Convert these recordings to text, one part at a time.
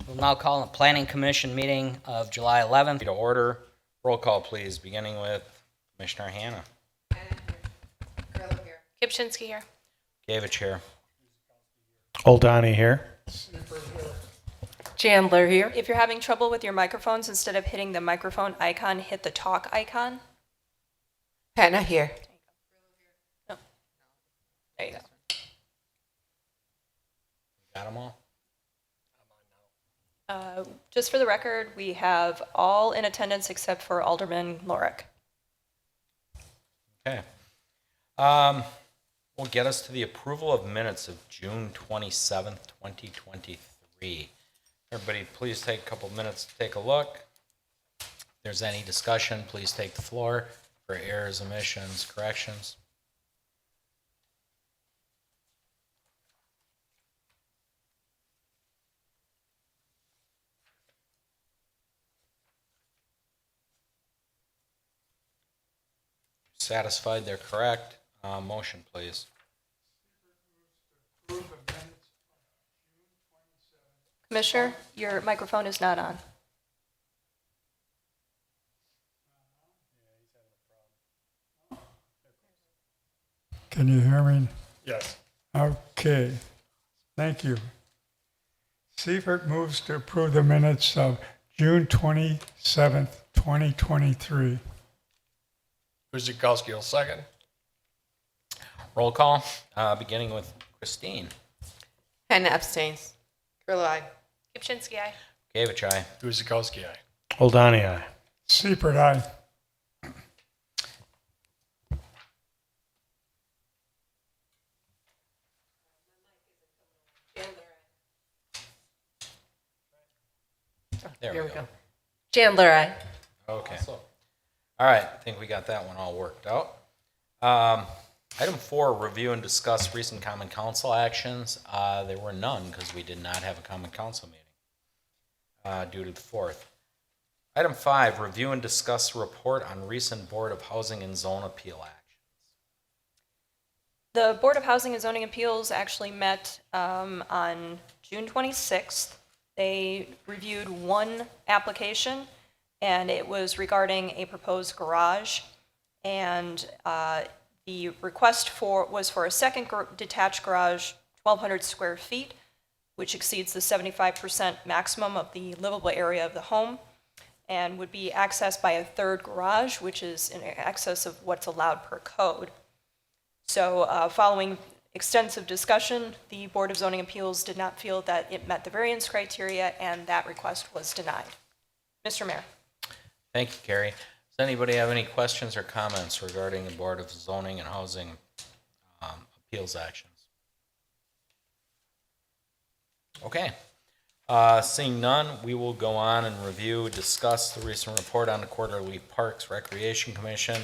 We'll now call a planning commission meeting of July 11th to order. Roll call, please, beginning with Commissioner Hanna. Kipchinsky here. Gavich here. Oldani here. Chandler here. If you're having trouble with your microphones, instead of hitting the microphone icon, hit the talk icon. Hannah here. There you go. Got them all? Just for the record, we have all in attendance except for Alderman Lorick. Okay. Will get us to the approval of minutes of June 27th, 2023. Everybody, please take a couple minutes to take a look. If there's any discussion, please take the floor for errors, omissions, corrections. Satisfied they're correct. Motion, please. Commissioner, your microphone is not on. Can you hear me? Yes. Okay, thank you. Seifert moves to approve the minutes of June 27th, 2023. Guzikowski will second. Roll call, beginning with Christine. Hannah abstains. Grillo, aye. Kipchinsky, aye. Gavich, aye. Guzikowski, aye. Oldani, aye. Seifert, aye. There Here we we go. go. Chandler, aye. Okay. All right, I think we got that one all worked out. Item 4, review and discuss recent common council actions. There were none because we did not have a common council meeting due to the 4th. Item 5, review and discuss report on recent Board of Housing and Zone Appeal actions. The Board of Housing and Zoning Appeals actually met on June 26th. They reviewed one application, and it was regarding a proposed garage. And the request was for a second detached garage, 1,200 square feet, which exceeds the 75% maximum of the livable area of the home, and would be accessed by a third garage, which is in excess of what's allowed per code. So following extensive discussion, the Board of Zoning Appeals did not feel that it met the variance criteria, and that request was denied. Mr. Mayor. Thank you, Carrie. Does anybody have any questions or comments regarding the Board of Zoning and Housing Appeals actions? Okay. Seeing none, we will go on and review, discuss the recent report on the quarterly Parks Recreation Commission,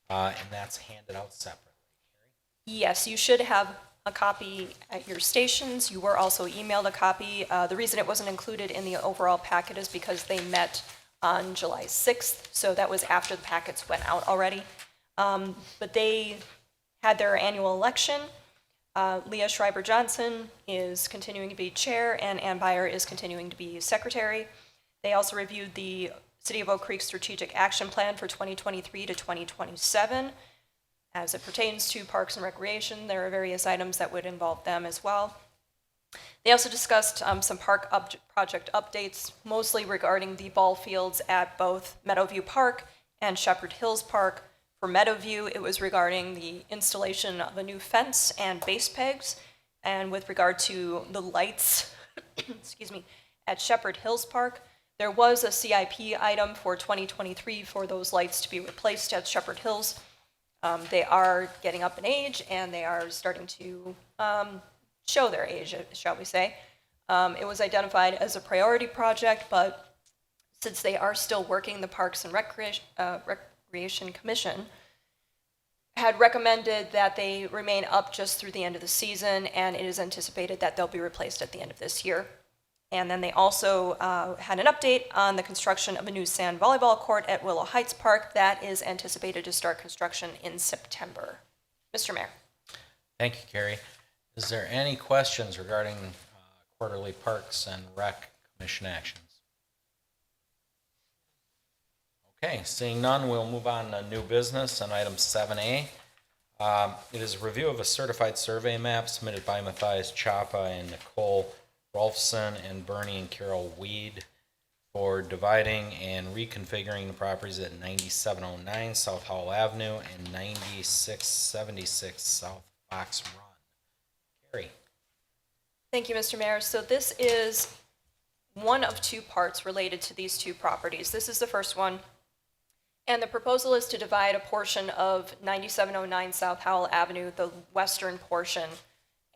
and that's handed out separately. Yes, you should have a copy at your stations. You were also emailed a copy. The reason it wasn't included in the overall packet is because they met on July 6th, so that was after the packets went out already. But they had their annual election. Leah Schreiber-Johnson is continuing to be chair, and Ann Beyer is continuing to be secretary. They also reviewed the City of Oak Creek Strategic Action Plan for 2023 to 2027. As it pertains to Parks and Recreation, there are various items that would involve them as well. They also discussed some park project updates, mostly regarding the ball fields at both Meadowview Park and Shepherd Hills Park. For Meadowview, it was regarding the installation of a new fence and base pegs. And with regard to the lights, excuse me, at Shepherd Hills Park, there was a CIP item for 2023 for those lights to be replaced at Shepherd Hills. They are getting up in age, and they are starting to show their age, shall we say. It was identified as a priority project, but since they are still working, the Parks and Recreation Commission had recommended that they remain up just through the end of the season, and it is anticipated that they'll be replaced at the end of this year. And then they also had an update on the construction of a new sand volleyball court at Willow Heights Park that is anticipated to start construction in September. Mr. Mayor. Thank you, Carrie. Is there any questions regarding quarterly Parks and Rec Commission actions. Okay, seeing none, we'll move on to new business on item 7A. It is a review of a certified survey map submitted by Matthias Chapa and Nicole Rolfson and Bernie and Carol Weed for dividing and reconfiguring the properties at 9709 South Howell Avenue and 9676 South Fox Run. Carrie. Thank you, Mr. Mayor. So this is one of two parts related to these two properties. This is the first one. And the proposal is to divide a portion of 9709 South Howell Avenue, the western portion,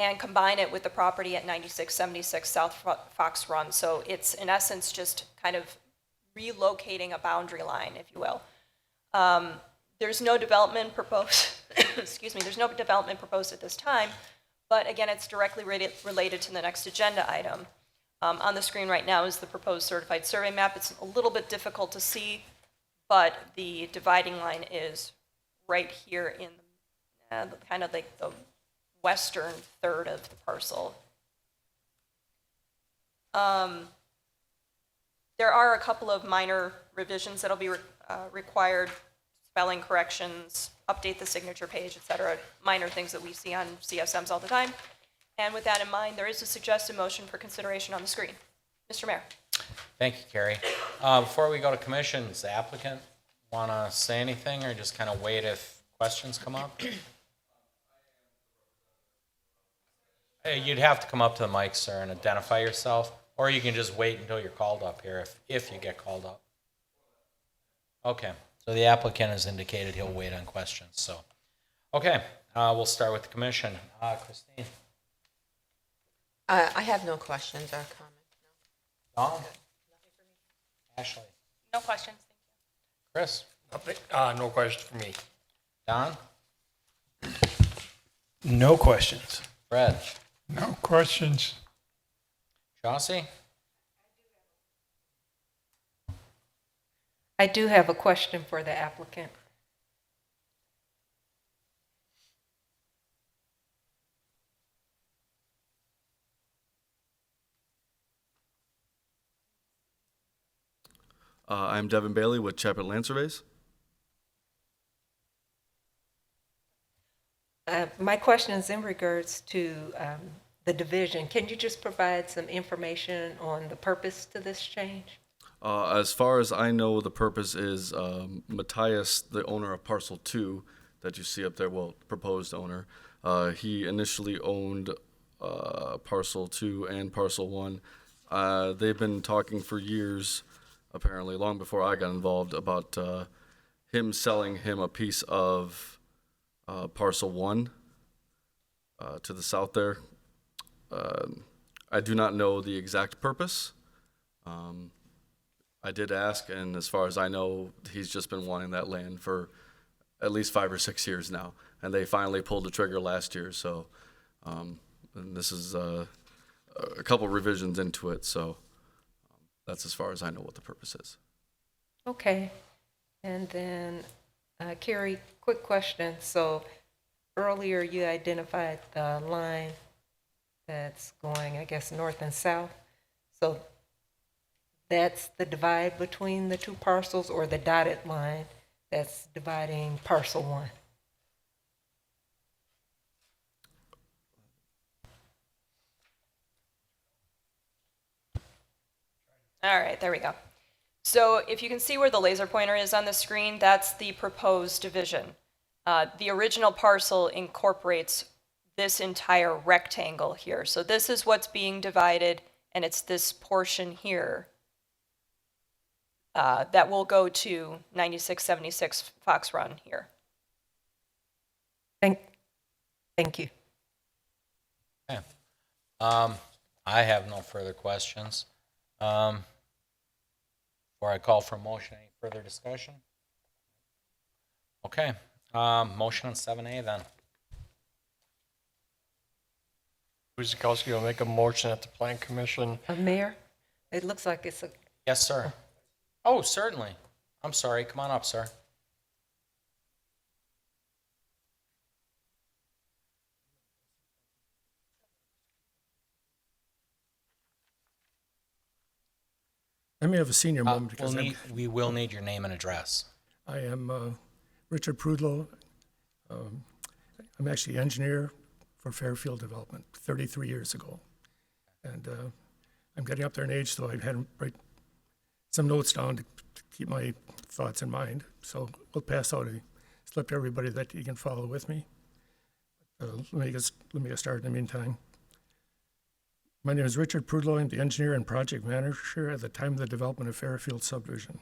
and combine it with the property at 9676 South Fox Run. So it's in essence just kind of relocating a boundary line, if you will. There's no development proposed, excuse me, there's no development proposed at this time, but again, it's directly related to the next agenda item. On the screen right now is the proposed certified survey map. It's a little bit difficult to see, but the dividing line is right here in kind of like the western third of the parcel. There are a couple of minor revisions that'll be required, spelling corrections, update the signature page, etc. Minor things that we see on CSMs all the time. And with that in mind, there is a suggested motion for consideration on the screen. Mr. Mayor. Thank you, Carrie. Before we go to commissions, the applicant want to say anything or just kind of wait if questions come up? Hey, you'd have to come up to the mic, sir, and identify yourself, or you can just wait until you're called up here if you get called up. Okay, so the applicant has indicated he'll wait on questions, so. Okay, we'll start with the commission. Christine? I have no questions or comments. Don? Ashley? No questions. Chris? Nothing. No question for me. Don? No questions. Fred? No questions. Chauncey? I do have a question for the applicant. I'm Devin Bailey with Chapel Land Surveys. My question is in regards to the division. Can you just provide some information on the purpose to this change? As far as I know, the purpose is Matthias, the owner of Parcel 2 that you see up there, well, proposed owner. He initially owned Parcel 2 and Parcel 1. They've been talking for years, apparently, long before I got involved, about him selling him a piece of Parcel 1 to the south there. I do not know the exact purpose. I did ask, and as far as I know, he's just been wanting that land for at least 5 or 6 years now, and they finally pulled the trigger last year. So, and this is a couple revisions into it. So, that's as far as I know what the purpose is. Okay. And then, Carrie, quick question. So earlier you identified the line that's going, I guess, north and south. So that's the divide between the two parcels, or the dotted line that's dividing parcel 1? All right, there we go. So if you can see where the laser pointer is on the screen, that's the proposed division. The original parcel incorporates this entire rectangle here. So this is what's being divided, and it's this portion here that will go to 9676 Fox Run here. Thank you. Okay. I have no further questions. Before I call for a motion, any further discussion? Okay, motion on 7A then. Guzekowski will make a motion at the Plan Commission. Mayor, it looks like it's a, Yes, sir. Oh, certainly. I'm sorry, come on up, sir. I may have a senior moment because We will need your name and address. I am Richard Prudlow. I'm actually engineer for Fairfield Development 33 years ago. And I'm getting up there in age, so I had to write some notes down to keep my thoughts in mind. So we'll pass out a slip to everybody that you can follow with me. Let me get started in the meantime. My name is Richard Prudlow. I'm the engineer and project manager at the time of the development of Fairfield subdivision.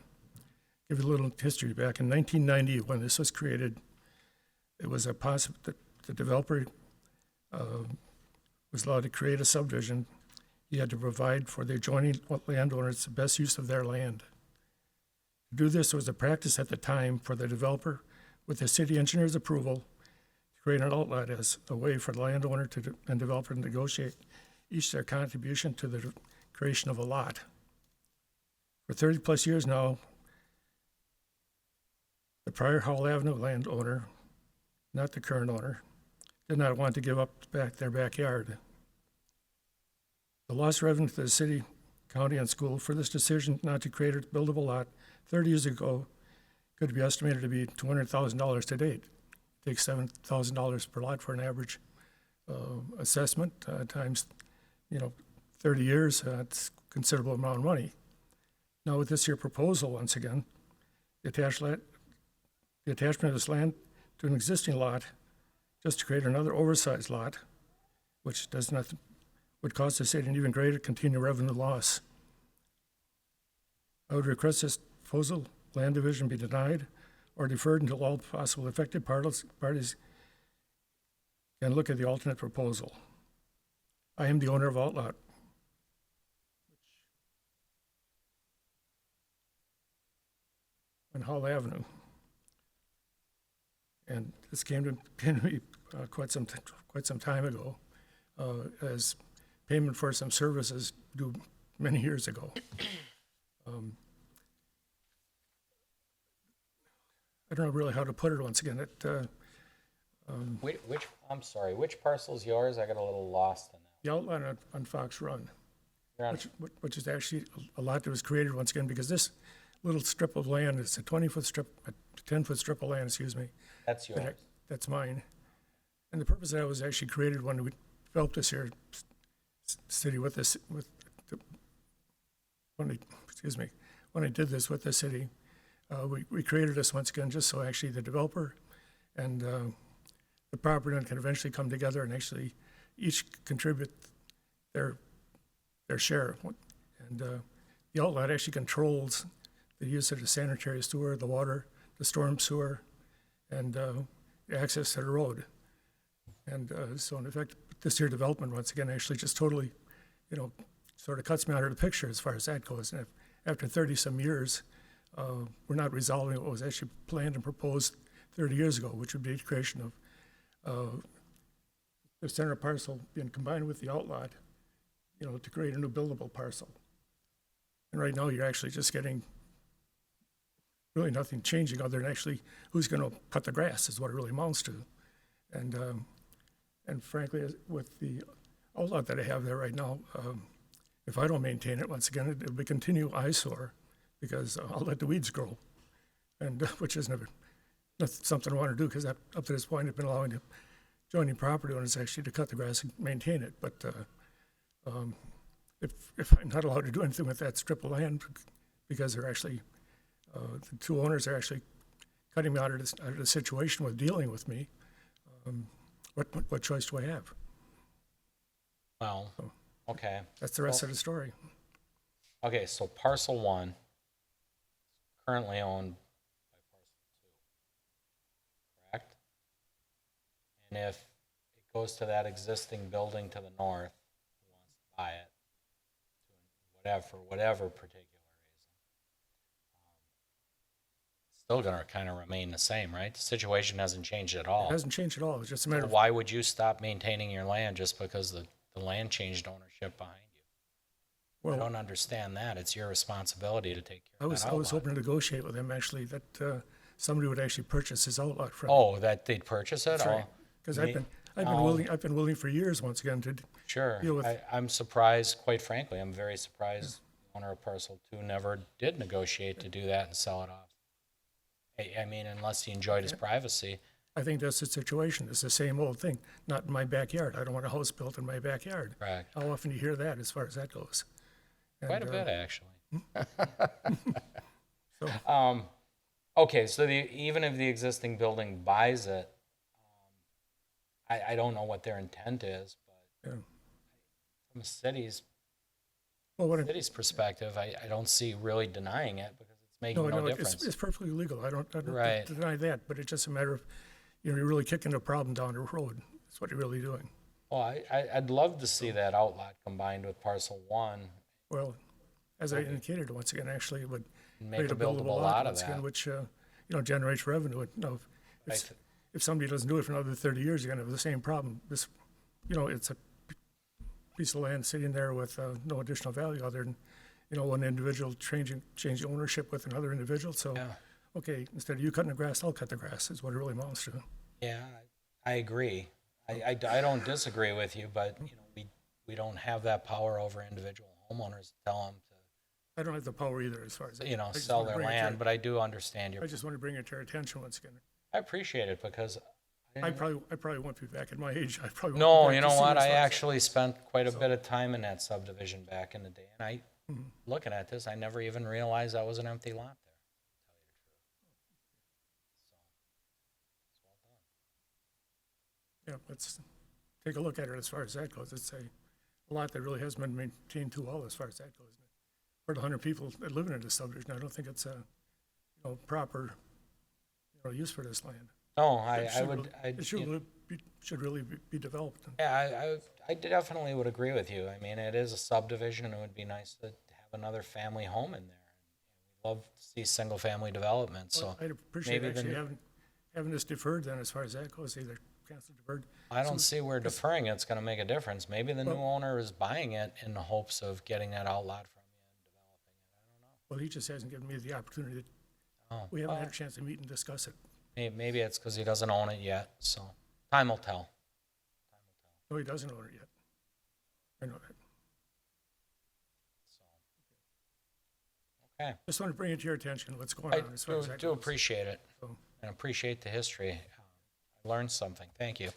Give you a little history. Back in 1990, when this was created, it was a possible that the developer was allowed to create a subdivision. He had to provide for the adjoining landowners the best use of their land. To do this was a practice at the time for the developer, with the city engineer's approval, to create an outlet as a way for the landowner and developer to negotiate each their contribution to the creation of a lot. For 30 plus years now, the prior Howell Avenue landowner, not the current owner, did not want to give up their backyard. The lost revenue to the city, county, and school for this decision not to create a buildable lot 30 years ago could be estimated to be $200,000 to date. It takes $7,000 per lot for an average assessment times, 30 years. It's a considerable amount of money. Now with this here proposal, once again, the attachment of this land to an existing lot just to create another oversized lot, which would cause the city an even greater continued revenue loss. I would request this proposal land division be denied or deferred until all possible affected parties can look at the alternate proposal. I am the owner of Outlot, on Hall Avenue. And this came to me quite some time ago as payment for some services due many years ago. I don't know really how to put it once again. I'm sorry, which parcel's yours? I got a little lost in that. The outline on Fox Run, You're on- which is actually a lot that was created once again because this little strip of land is a 20-foot strip, a 10-foot strip of land, excuse me. That's yours. That's mine. And the purpose of that was actually created when we developed this here city when I did this with the city. We created this once again just so actually the developer and the property owner can eventually come together and actually each contribute their share. And the outlet actually controls the use of the sanitary sewer, the water, the storm sewer, and the access to the road. And so in effect, this here development, once again, actually just totally, sort of cuts me out of the picture as far as that goes. And after 30-some years, we're not resolving what was actually planned and proposed 30 years ago, which would be the creation of the center parcel being combined with the outlot, to create a new buildable parcel. And right now, you're actually just getting really nothing changing other than actually who's going to cut the grass is what it really amounts to. And frankly, with the outlot that I have there right now, if I don't maintain it, once again, it'll be continual eyesore because I'll let the weeds grow, and which isn't something I want to do because up to this point, I've been allowing the joining property owners actually to cut the grass and maintain it. But if I'm not allowed to do anything with that strip of land because they're actually the two owners are actually cutting me out of the situation with dealing with me, what choice do I have? Well, okay. That's the rest of the story. Okay, so parcel 1 currently owned by parcel 2, correct? And if it goes to that existing building to the north, who wants to buy it, for whatever particular reason, it's still gonna kind of remain the same, right? The situation hasn't changed at all. It hasn't changed at all. It's just a matter So of, why would you stop maintaining your land just because the land changed ownership behind you? I well, don't understand that. It's your responsibility to take care I of was that hoping outlet. to negotiate with them actually that somebody would actually purchase his outlot from. Oh, that they'd purchase it? That's right. Oh, Because me- I've been willing for years once again to Sure. deal with. I'm surprised, quite frankly, I'm very surprised you owner of parcel 2 never did negotiate to do that and sell it off. I mean, unless he enjoyed his privacy. I think that's the situation. It's the same old thing. Not in my backyard. I don't want a house built in my backyard. Correct. How often do you hear that as far as that goes? Quite a And, bit, actually. So- Okay, so even if the existing building buys it, I don't know what their intent is, but Yeah. from a city's Well, what perspective, I don't see really denying it because it's making no, no no, difference. it's perfectly legal. I don't Right. deny that, but it's just a matter of, you're really kicking a problem down the road. That's what you're really doing. Well, I'd love to see that outlot combined with parcel 1 Well, as I indicated, once again, actually, it would and make create a buildable lot of once again, that. which, generates revenue. If somebody doesn't do it for another 30 years, you're gonna have the same problem. This, it's a piece of land sitting there with no additional value other than, one individual changing ownership with another individual. So, Yeah. okay, instead of you cutting the grass, I'll cut the grass, is what it really amounts to. Yeah, I agree. I don't disagree with you, but, we don't have that power over individual homeowners to tell them I don't have the power either as far as. to, I just sell wanna their bring it to land, your- but I do understand your, I just want to bring it to your attention once again. I appreciate it because I probably won't be back at my age. I probably won't no, be you back to know see what? as I far as- actually spent quite a bit of time in that subdivision back in the day, and looking at this, I never even realized that was an empty lot there. Yeah, let's take a look at it as far as that goes. It's a lot that really hasn't been maintained too well as far as that goes. For the 100 people that live in this subdivision, I don't think it's a, proper, use for this land. No, It I should would, really- I, It should really be developed. yeah, I definitely would agree with you. I mean, it is a subdivision, and it would be nice to have another family home in there. We love to see single-family development, so I'd appreciate maybe the actually new- having this deferred then as far as that goes, either cancel deferred. I don't see where deferring it's gonna make a difference. Maybe the new owner is buying it in the hopes of getting that outlot from you and developing it. I don't know. Well, he just hasn't given me the opportunity. Oh, We haven't well, had a chance to meet and discuss it. maybe it's because he doesn't own it yet, so time will tell. No, he doesn't own it yet. I know that. Okay, Just want to bring it to your attention, what's going I on as far as that do goes. appreciate it So- and appreciate the history. I learned something. Thank you.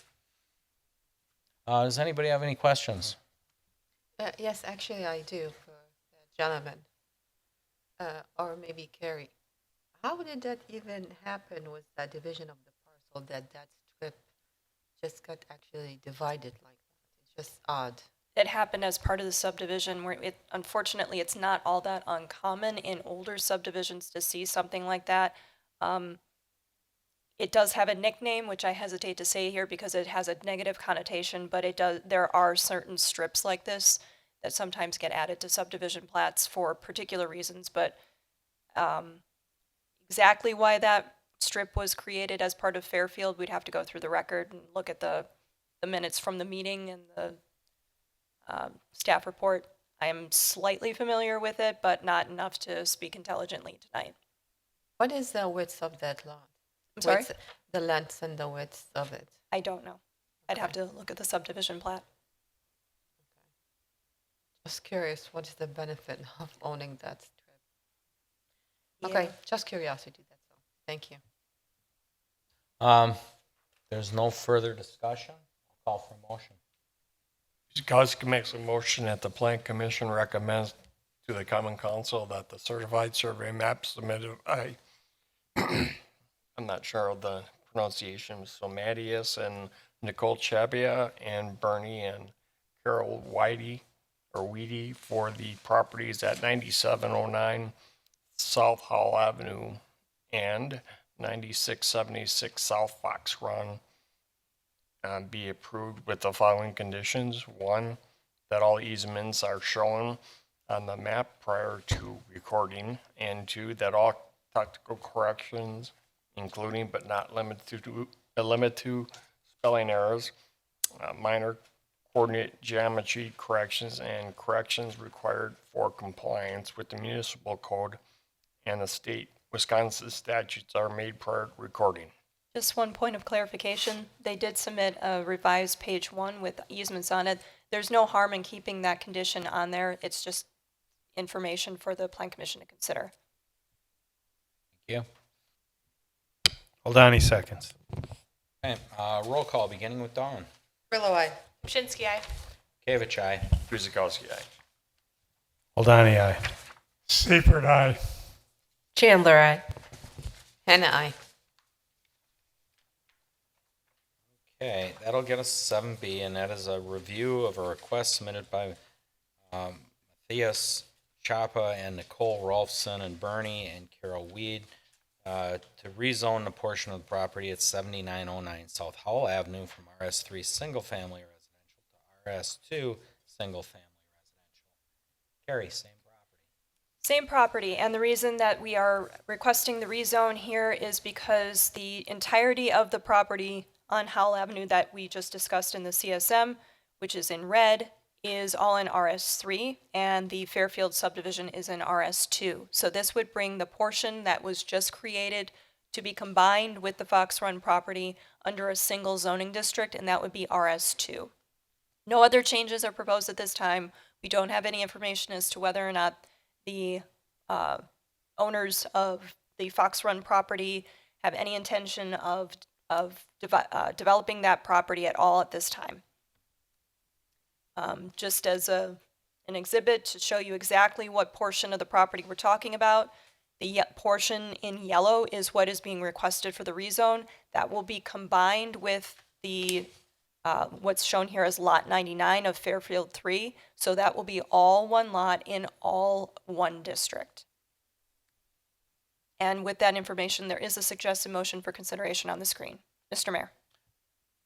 Does anybody have any questions? Yes, actually, I do for the gentleman, or maybe Carrie. How did that even happen with that division of the parcel, that strip just got actually divided like that? It's just odd. It happened as part of the subdivision where unfortunately, it's not all that uncommon in older subdivisions to see something like that. It does have a nickname, which I hesitate to say here because it has a negative connotation, but there are certain strips like this that sometimes get added to subdivision plats for particular reasons, but exactly why that strip was created as part of Fairfield, we'd have to go through the record and look at the minutes from the meeting and the staff report. I am slightly familiar with it, but not enough to speak intelligently tonight. What is the width of that lot? I'm sorry? Width- The length and the width of it? I don't know. I'd have to look at the subdivision plat. Just curious, what is the benefit of owning that strip? Yeah. Okay, just curiosity, that's all. Thank you. There's no further discussion. I'll call for a motion. Guzekowski makes a motion that the Plan Commission recommends to the Common Council that the certified survey map submitted by, I'm not sure of the pronunciation, so Mattias and Nicole Chabia and Bernie and Carol Weedy for the properties at 9709 South Hall Avenue and 9676 South Fox Run be approved with the following conditions. One, that all easements are shown on the map prior to recording. And two, that all technical corrections, including but not limited to spelling errors, minor coordinate geometry corrections, and corrections required for compliance with the municipal code and the state Wisconsin statutes are made prior to recording. Just one point of clarification. They did submit a revised page 1 with easements on it. There's no harm in keeping that condition on there. It's just information for the Plan Commission to consider. Thank you. Aldani seconds. Okay, roll call, beginning with Dawn. Grillo, aye. Shinsky, aye. Kavich, aye. Guzekowski, aye. Aldani, aye. Seifert, aye. Chandler, aye. Hannah, aye. Okay, that'll get us 7B, and that is a review of a request submitted by Matthias Chapa and Nicole Rolfson and Bernie and Carol Weed to rezone the portion of the property at 7909 South Howell Avenue from RS3 Single Family Residential to RS2 Single Family Residential. Carrie, same property. Same property, and the reason that we are requesting the rezone here is because the entirety of the property on Howell Avenue that we just discussed in the CSM, which is in red, is all in RS3, and the Fairfield subdivision is in RS2. So this would bring the portion that was just created to be combined with the Fox Run property under a single zoning district, and that would be RS2. No other changes are proposed at this time. We don't have any information as to whether or not the owners of the Fox Run property have any intention of developing that property at all at this time. Just as an exhibit to show you exactly what portion of the property we're talking about, the portion in yellow is what is being requested for the rezone. That will be combined with the what's shown here as Lot 99 of Fairfield 3. So that will be all one lot in all one district. And with that information, there is a suggested motion for consideration on the screen. Mr. Mayor.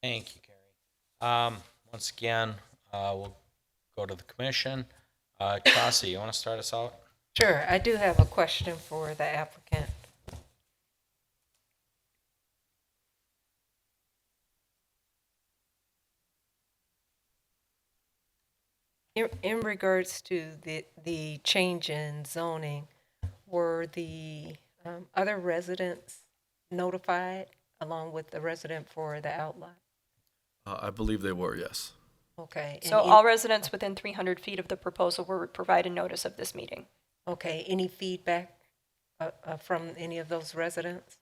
Thank you, Carrie. Once again, we'll go to the commission. Chauncey, you want to start us out? Sure, I do have a question for the applicant. In regards to the change in zoning, were the other residents notified along with the resident for the outlot? I believe they were, yes. Okay. and So in- all residents within 300 feet of the proposal were provided notice of this meeting. Okay, any feedback from any of those residents?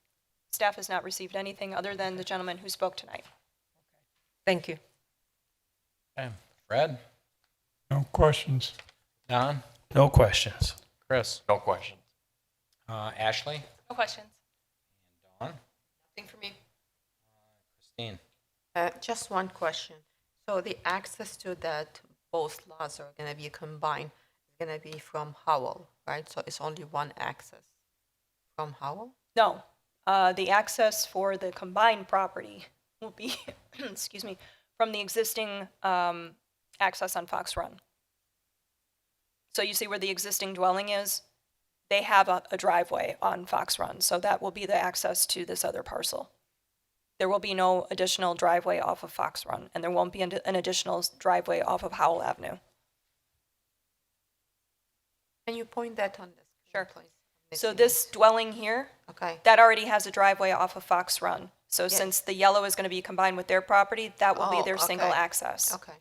Staff has not received anything other than the gentleman who spoke tonight. Thank you. Okay. Fred? No questions. Don? No questions. Chris? No questions. Ashley? No questions. Dawn? Nothing for me. Christine? Just one question. So the access to that, both lots are going to be combined, is going to be from Howell, right? So it's only one access from Howell? No, the access for the combined property will be, excuse me, from the existing access on Fox Run. So you see where the existing dwelling is? They have a driveway on Fox Run, so that will be the access to this other parcel. There will be no additional driveway off of Fox Run, and there won't be an additional driveway off of Howell Avenue. Can you point that on this? Sure. Please? So Missing this it. dwelling here, Okay, that already has a driveway off of Fox Run. So Yeah. since the yellow is going to be combined with their property, that will be Oh, their single okay. access. okay.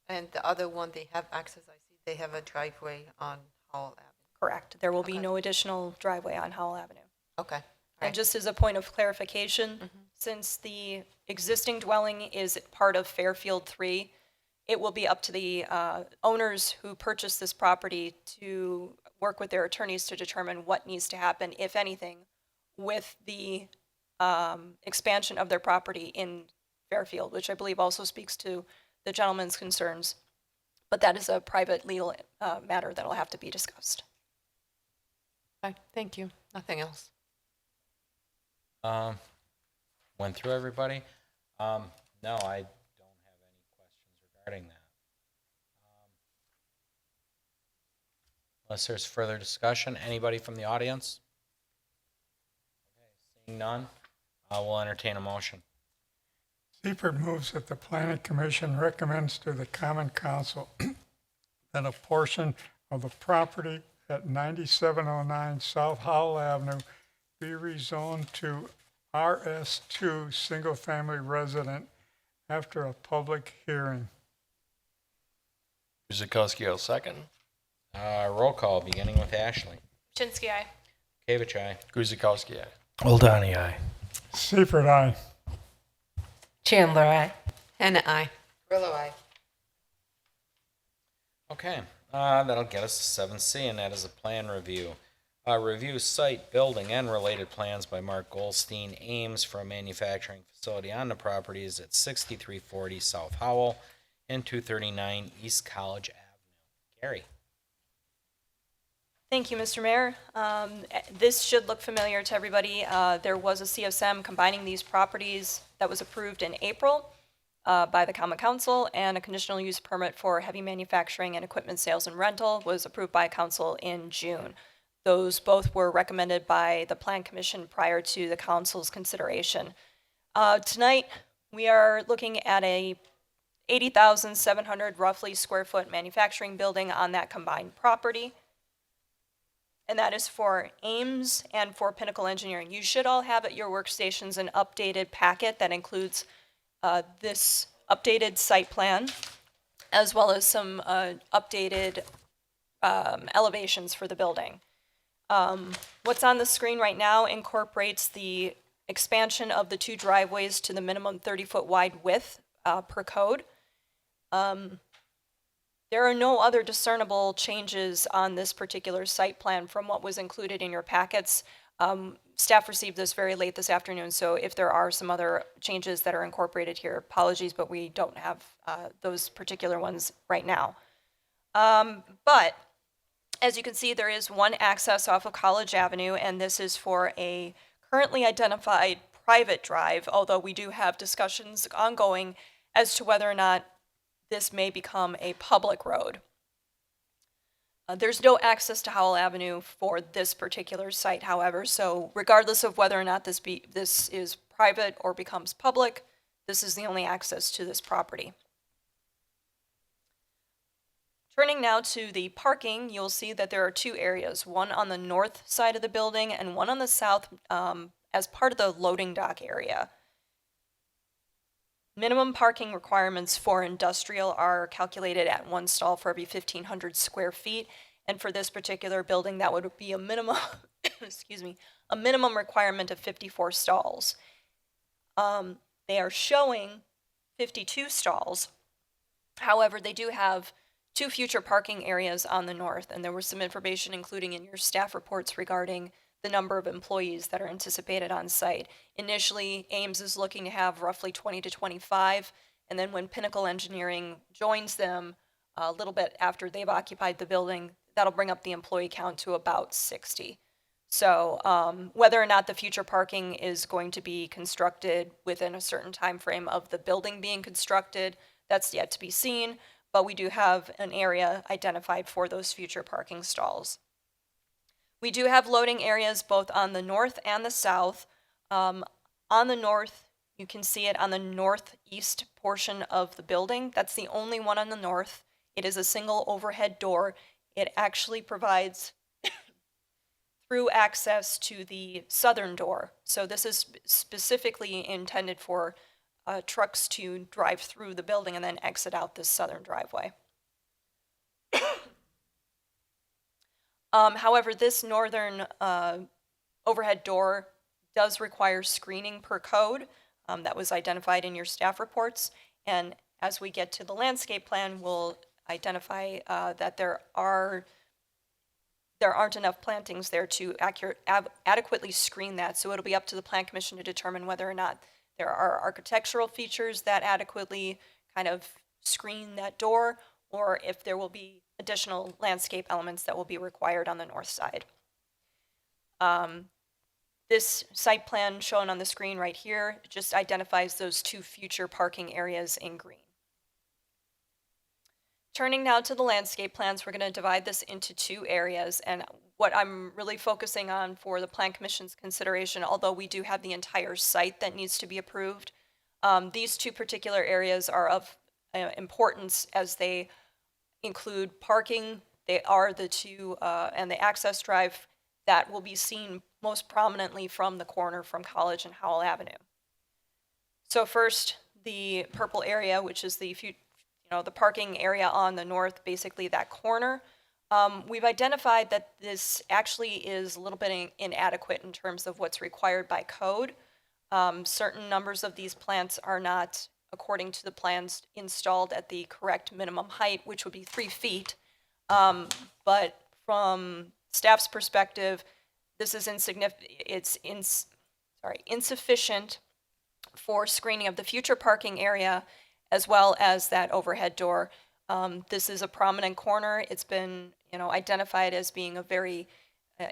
And the other one, they have access, I see, they have a driveway on Howell Avenue. Correct. There will be Okay. no additional driveway on Howell Avenue. Okay. And just as a point of clarification, since the existing dwelling is part of Fairfield 3, it will be up to the owners who purchased this property to work with their attorneys to determine what needs to happen, if anything, with the expansion of their property in Fairfield, which I believe also speaks to the gentleman's concerns. But that is a private legal matter that will have to be discussed. Okay, thank you. Nothing else. Went through everybody? No, I don't have any questions regarding that. Unless there's further discussion, anybody from the audience? Okay, seeing none, we'll entertain a motion. Seifert moves that the planning commission recommends to the common council that a portion of the property at 9709 South Howell Avenue be rezoned to RS2 Single Family Resident after a public hearing. Guzekowski, I'll second. Roll call, beginning with Ashley. Chinsky, aye. Kavich, aye. Guzekowski, aye. Oldani, aye. Seifert, aye. Chandler, aye. Hannah, I. Grillo, I. Okay, that'll get us to 7C, and that is a plan review. Review site, building, and related plans by Mark Goldstein, Ames for a manufacturing facility on the properties at 6340 South Howell and 239 East College Avenue. Gary? Thank you, Mr. Mayor. This should look familiar to everybody. There was a CSM combining these properties that was approved in April by the Common Council, and a conditional use permit for heavy manufacturing and equipment sales and rental was approved by Council in June. Those both were recommended by the Plan Commission prior to the Council's consideration. Tonight, we are looking at a 80,700 roughly square foot manufacturing building on that combined property. And that is for Ames and for Pinnacle Engineering. You should all have at your workstations an updated packet that includes this updated site plan, as well as some updated elevations for the building. What's on the screen right now incorporates the expansion of the 2 driveways to the minimum 30-foot wide width per code. There are no other discernible changes on this particular site plan from what was included in your packets. Staff received this very late this afternoon, so if there are some other changes that are incorporated here, apologies, but we don't have those particular ones right now. But as you can see, there is one access off of College Avenue, and this is for a currently identified private drive, although we do have discussions ongoing as to whether or not this may become a public road. There's no access to Howell Avenue for this particular site, however, so regardless of whether or not this is private or becomes public, this is the only access to this property. Turning now to the parking, you'll see that there are 2 areas, one on the north side of the building and one on the south as part of the loading dock area. Minimum parking requirements for industrial are calculated at 1 stall for every 1,500 square feet. And for this particular building, that would be a minimum, excuse me, a minimum requirement of 54 stalls. They are showing 52 stalls. However, they do have 2 future parking areas on the north, and there was some information including in your staff reports regarding the number of employees that are anticipated on site. Initially, Ames is looking to have roughly 20 to 25, and then when Pinnacle Engineering joins them a little bit after they've occupied the building, that'll bring up the employee count to about 60. So whether or not the future parking is going to be constructed within a certain time frame of the building being constructed, that's yet to be seen, but we do have an area identified for those future parking stalls. We do have loading areas both on the north and the south. On the north, you can see it on the northeast portion of the building. That's the only one on the north. It is a single overhead door. It actually provides through access to the southern door. So this is specifically intended for trucks to drive through the building and then exit out this southern driveway. However, this northern overhead door does require screening per code that was identified in your staff reports. And as we get to the landscape plan, we'll identify that there aren't enough plantings there to adequately screen that. So it'll be up to the Plan Commission to determine whether or not there are architectural features that adequately kind of screen that door, or if there will be additional landscape elements that will be required on the north side. This site plan shown on the screen right here just identifies those 2 future parking areas in green. Turning now to the landscape plans, we're going to divide this into 2 areas, and what I'm really focusing on for the Plan Commission's consideration, although we do have the entire site that needs to be approved, these 2 particular areas are of importance as they include parking. They are the 2 and the access drive that will be seen most prominently from the corner from College and Howell Avenue. So first, the purple area, which is the the parking area on the north, basically that corner. We've identified that this actually is a little bit inadequate in terms of what's required by code. Certain numbers of these plants are not, according to the plans, installed at the correct minimum height, which would be 3 feet. But from staff's perspective, this is insufficient for screening of the future parking area as well as that overhead door. This is a prominent corner. It's been, identified as being a very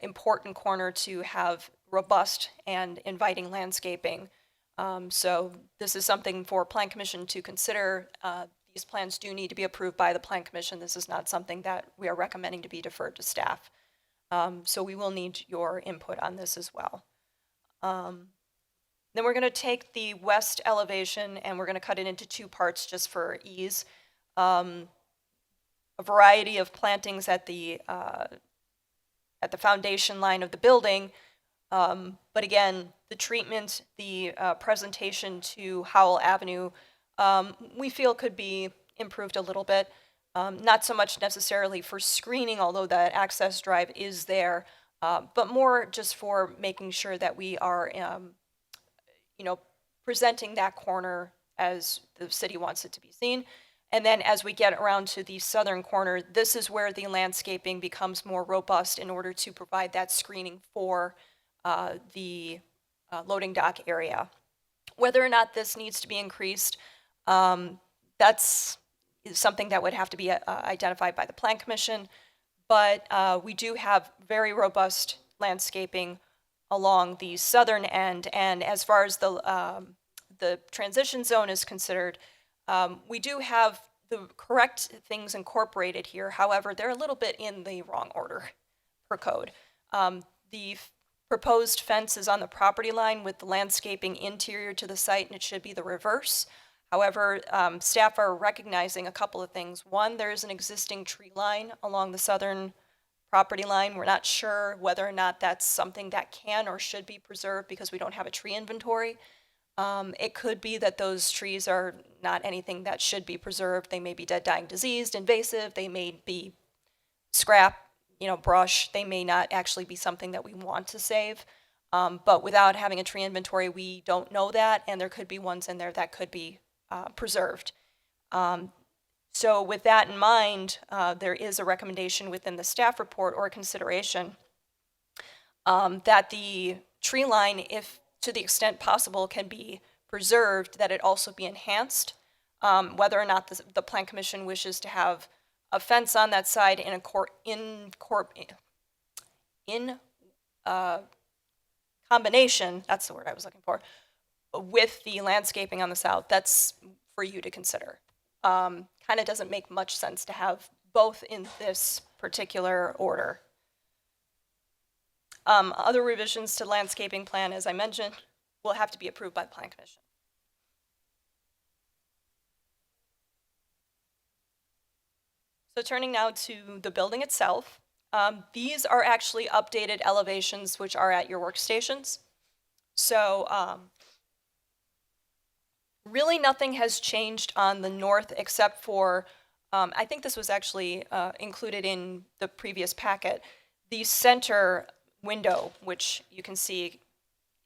important corner to have robust and inviting landscaping. So this is something for Plan Commission to consider. These plans do need to be approved by the Plan Commission. This is not something that we are recommending to be deferred to staff. So we will need your input on this as well. Then we're going to take the west elevation and we're going to cut it into 2 parts just for ease. A variety of plantings at the foundation line of the building. But again, the treatment, the presentation to Howell Avenue, we feel could be improved a little bit. Not so much necessarily for screening, although that access drive is there, but more just for making sure that we are, presenting that corner as the city wants it to be seen. And then as we get around to the southern corner, this is where the landscaping becomes more robust in order to provide that screening for the loading dock area. Whether or not this needs to be increased, that's something that would have to be identified by the Plan Commission. But we do have very robust landscaping along the southern end. And as far as the transition zone is considered, we do have the correct things incorporated here. However, they're a little bit in the wrong order per code. The proposed fence is on the property line with the landscaping interior to the site, and it should be the reverse. However, staff are recognizing a couple of things. One, there is an existing tree line along the southern property line. We're not sure whether or not that's something that can or should be preserved because we don't have a tree inventory. It could be that those trees are not anything that should be preserved. They may be dead, dying, diseased, invasive. They may be scrap, brush. They may not actually be something that we want to save. But without having a tree inventory, we don't know that, and there could be ones in there that could be preserved. So with that in mind, there is a recommendation within the staff report or consideration that the tree line, if to the extent possible, can be preserved, that it also be enhanced. Whether or not the Plan Commission wishes to have a fence on that side in combination, that's the word I was looking for, with the landscaping on the south, that's for you to consider. Kind of doesn't make much sense to have both in this particular order. Other revisions to the landscaping plan, as I mentioned, will have to be approved by the Plan Commission. So turning now to the building itself, these are actually updated elevations which are at your workstations. So really nothing has changed on the north except for, I think this was actually included in the previous packet, the center window, which you can see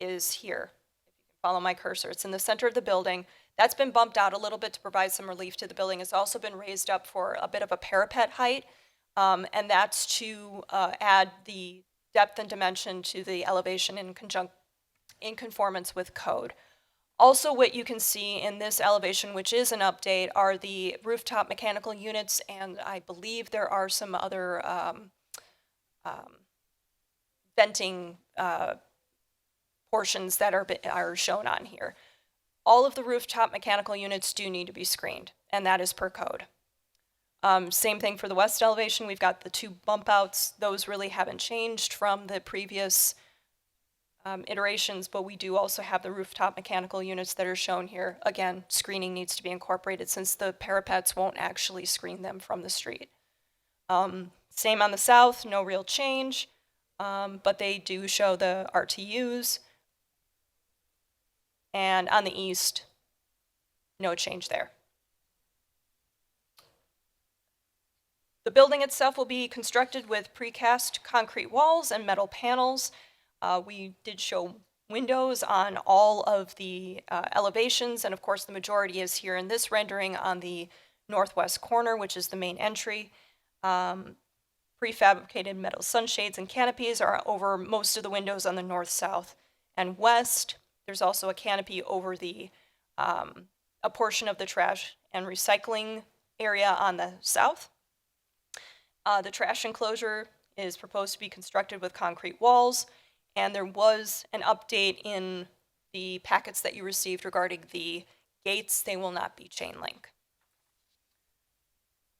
is here. If you can follow my cursor, it's in the center of the building. That's been bumped out a little bit to provide some relief to the building. It's also been raised up for a bit of a parapet height, and that's to add the depth and dimension to the elevation in conformance with code. Also, what you can see in this elevation, which is an update, are the rooftop mechanical units, and I believe there are some other venting portions that are shown on here. All of the rooftop mechanical units do need to be screened, and that is per code. Same thing for the west elevation. We've got the 2 bump outs. Those really haven't changed from the previous iterations, but we do also have the rooftop mechanical units that are shown here. Again, screening needs to be incorporated since the parapets won't actually screen them from the street. Same on the south, no real change, but they do show the RTUs. And on the east, no change there. The building itself will be constructed with precast concrete walls and metal panels. We did show windows on all of the elevations, and of course the majority is here in this rendering on the northwest corner, which is the main entry. Prefabricated metal sunshades and canopies are over most of the windows on the north, south, and west. There's also a canopy over the a portion of the trash and recycling area on the south. The trash enclosure is proposed to be constructed with concrete walls, and there was an update in the packets that you received regarding the gates. They will not be chain link.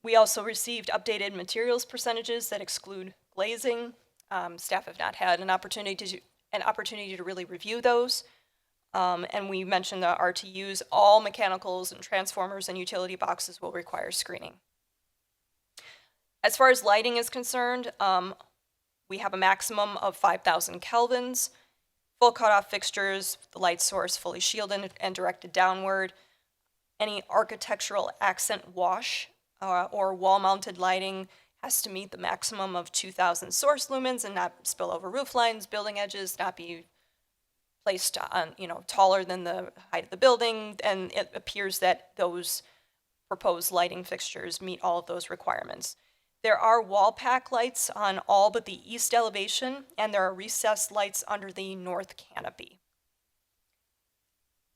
We also received updated materials percentages that exclude glazing. Staff have not had an opportunity to really review those. And we mentioned the RTUs, all mechanicals and transformers and utility boxes will require screening. As far as lighting is concerned, we have a maximum of 5,000 kelvins, full cutoff fixtures, the light source fully shielded and directed downward. Any architectural accent wash or wall-mounted lighting has to meet the maximum of 2,000 source lumens and not spill over roof lines, building edges, not be placed on, taller than the height of the building, and it appears that those proposed lighting fixtures meet all of those requirements. There are wall pack lights on all but the east elevation, and there are recessed lights under the north canopy.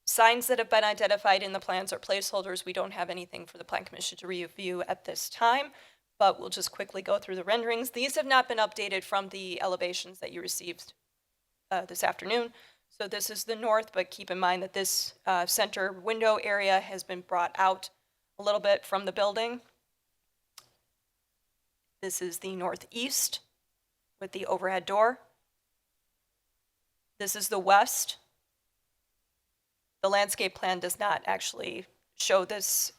Signs that have been identified in the plans are placeholders. We don't have anything for the Plan Commission to review at this time, but we'll just quickly go through the renderings. These have not been updated from the elevations that you received this afternoon. So this is the north, but keep in mind that this center window area has been brought out a little bit from the building. This is the northeast with the overhead door. This is the west. The landscape plan does not actually show this,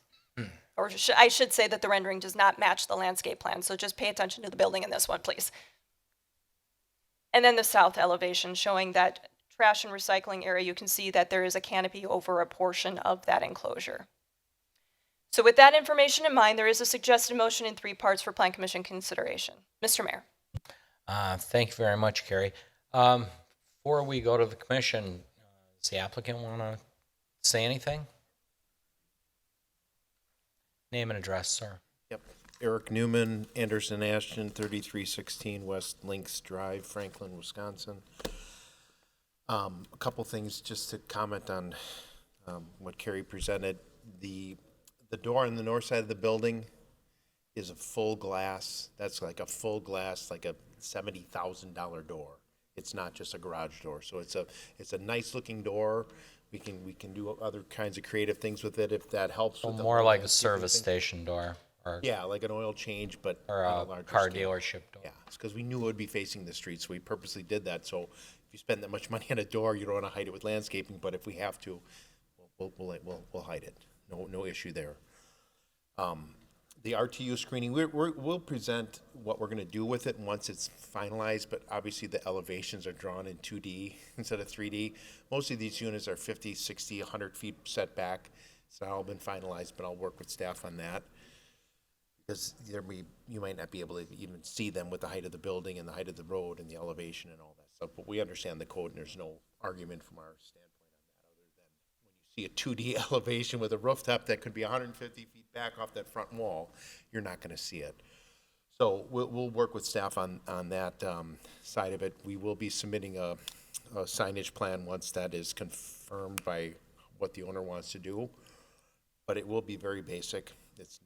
or I should say that the rendering does not match the landscape plan, so just pay attention to the building in this one, please. And then the south elevation showing that trash and recycling area, you can see that there is a canopy over a portion of that enclosure. So with that information in mind, there is a suggested motion in 3 parts for Plan Commission consideration. Mr. Mayor. Thank you very much, Carrie. Before we go to the commission, does the applicant want to say anything? Name and address, sir. Yep. Eric Newman, Anderson Ashton, 3316 West Links Drive, Franklin, Wisconsin. A couple things just to comment on what Carrie presented. The door on the north side of the building is a full glass. That's like a full glass, like a $70,000 door. It's not just a garage door. So it's a nice looking door. We can do other kinds of creative things with it if that helps. So with the more whole like a landscaping service thing. station door, or Yeah, like an oil change, but or on a larger car scale. dealership door. Yeah, it's because we knew it would be facing the street, so we purposely did that. So if you spend that much money on a door, you don't want to hide it with landscaping, but if we have to, we'll hide it. No issue there. The RTU screening, we'll present what we're going to do with it once it's finalized, but obviously the elevations are drawn in 2D instead of 3D. Most of these units are 50, 60, 100 feet setback. It's not all been finalized, but I'll work with staff on that. Because you might not be able to even see them with the height of the building and the height of the road and the elevation and all that stuff. But we understand the code, and there's no argument from our standpoint on that, other than when you see a 2D elevation with a rooftop that could be 150 feet back off that front wall, you're not going to see it. So we'll work with staff on that side of it. We will be submitting a signage plan once that is confirmed by what the owner wants to do, but it will be very basic.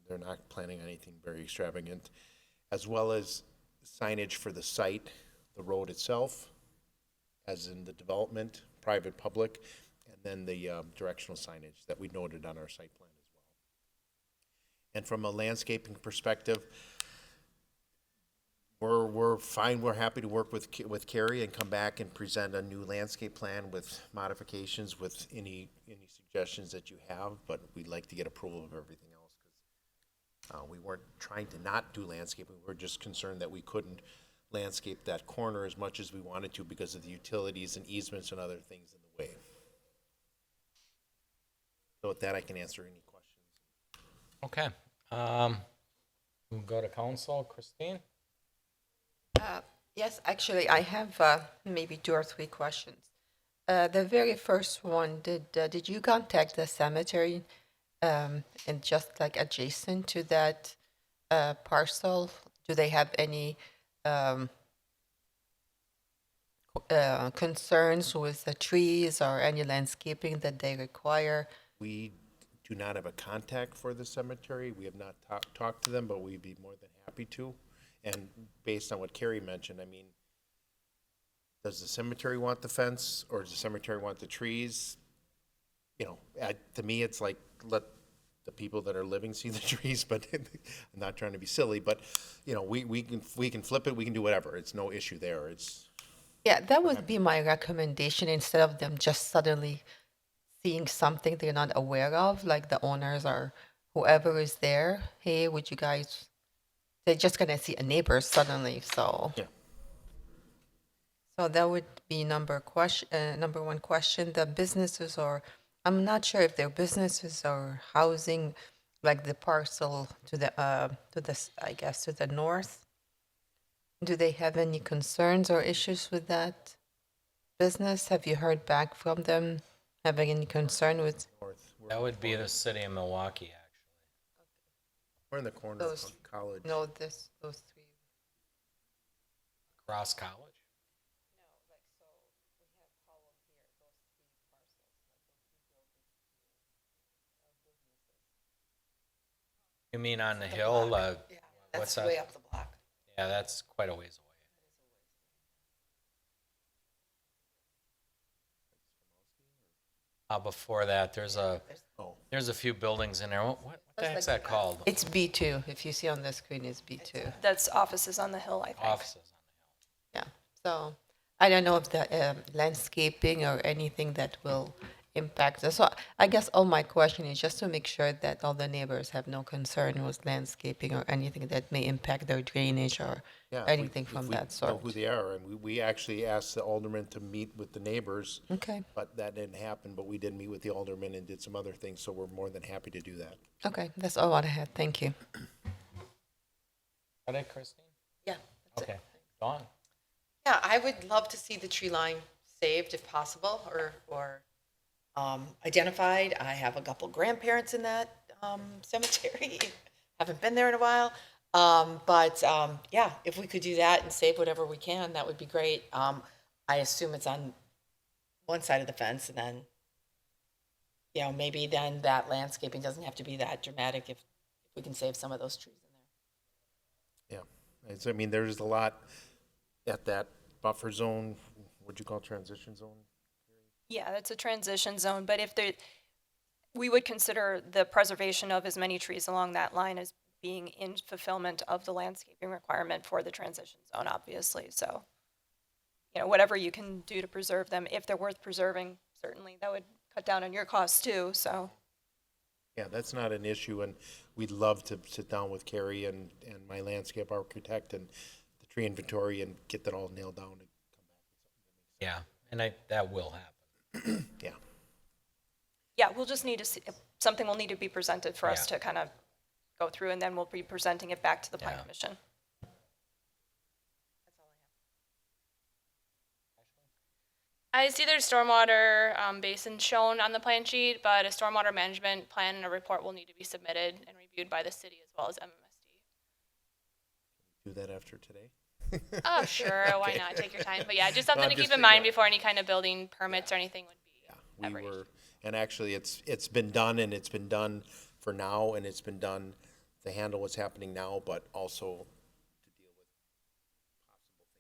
They're not planning anything very extravagant, as well as signage for the site, the road itself, as in the development, private, public, and then the directional signage that we noted on our site plan as well. And from a landscaping perspective, we're fine. We're happy to work with Carrie and come back and present a new landscape plan with modifications, with any suggestions that you have. But we'd like to get approval of everything else because we weren't trying to not do landscaping. We were just concerned that we couldn't landscape that corner as much as we wanted to because of the utilities and easements and other things in the way. So with that, I can answer any questions. Okay. We'll go to council. Christine? Yes, actually, I have maybe 2 or 3 questions. The very first one, did you contact the cemetery and just like adjacent to that parcel? Do they have any concerns with the trees or any landscaping that they require? We do not have a contact for the cemetery. We have not talked to them, but we'd be more than happy to. And based on what Carrie mentioned, I mean, does the cemetery want the fence or does the cemetery want the trees? You know, to me, it's like, let the people that are living see the trees, but I'm not trying to be silly, but, you know, we can flip it, we can do whatever. It's no issue there. It's, Yeah, that would be my recommendation instead of them just suddenly seeing something they're not aware of, like the owners or whoever is there. Hey, would you guys? They're just gonna see a neighbor suddenly, so. Yeah. So that would be number one question. The businesses or I'm not sure if they're businesses or housing, like the parcel to the I guess to the north. Do they have any concerns or issues with that business? Have you heard back from them having any concern with north. That would be the city of Milwaukee, actually. We're in the corner those? of college. No, those 3. Cross College? You mean on the hill? What's that? way up the block. Yeah, that's quite a ways away. Before that, there's a few buildings in there. What the heck's that called? It's B2. If you see on the screen, it's B2. That's offices on the hill, I think. Offices on Yeah. So I don't know if the landscaping or anything that will impact us. So I guess all my question is just to make sure that all the neighbors have no concern with landscaping or anything that may impact their drainage or Yeah, if anything if from we that know sort. who they are, and we actually asked the alderman to meet with the neighbors, Okay. but that didn't happen, but we did meet with the alderman and did some other things, so we're more than happy to do that. Okay. That's all I had. Thank you. Are they, Christine? Yeah. That's it. Okay. Dawn? Yeah, I would love to see the tree line saved if possible or identified. I have a couple grandparents in that cemetery. Haven't been there in a while. But yeah, if we could do that and save whatever we can, that would be great. I assume it's on one side of the fence and then, you know, maybe then that landscaping doesn't have to be that dramatic if we can save some of those trees in there. Yeah, I mean, there's a lot at that buffer zone, what'd you call transition zone? Yeah, it's a transition zone, but we would consider the preservation of as many trees along that line as being in fulfillment of the landscaping requirement for the transition zone, obviously. So, you know, whatever you can do to preserve them, if they're worth preserving, certainly that would cut down on your costs too, so. Yeah, that's not an issue, and we'd love to sit down with Carrie and my landscape architect and the tree inventory and get that all nailed down and come back with Yeah, and that will happen. something. Yeah. Yeah, we'll just need to see, something will need to be presented for us Yeah. to kind of go through, and then we'll be presenting it back to the plan Yeah. commission. I see there's stormwater basins shown on the plan sheet, but a stormwater management plan and a report will need to be submitted and reviewed by the city as well as MMSD. Do that after today? Oh, sure, why Okay. not? Take your time. But yeah, just No, something I'm to just keep in saying, mind yeah. before any kind of building permits or anything would be. Yeah, we ever were, and actually, it's been done, and it's been done for now, and it's been done to handle what's happening now, but also to deal with possible things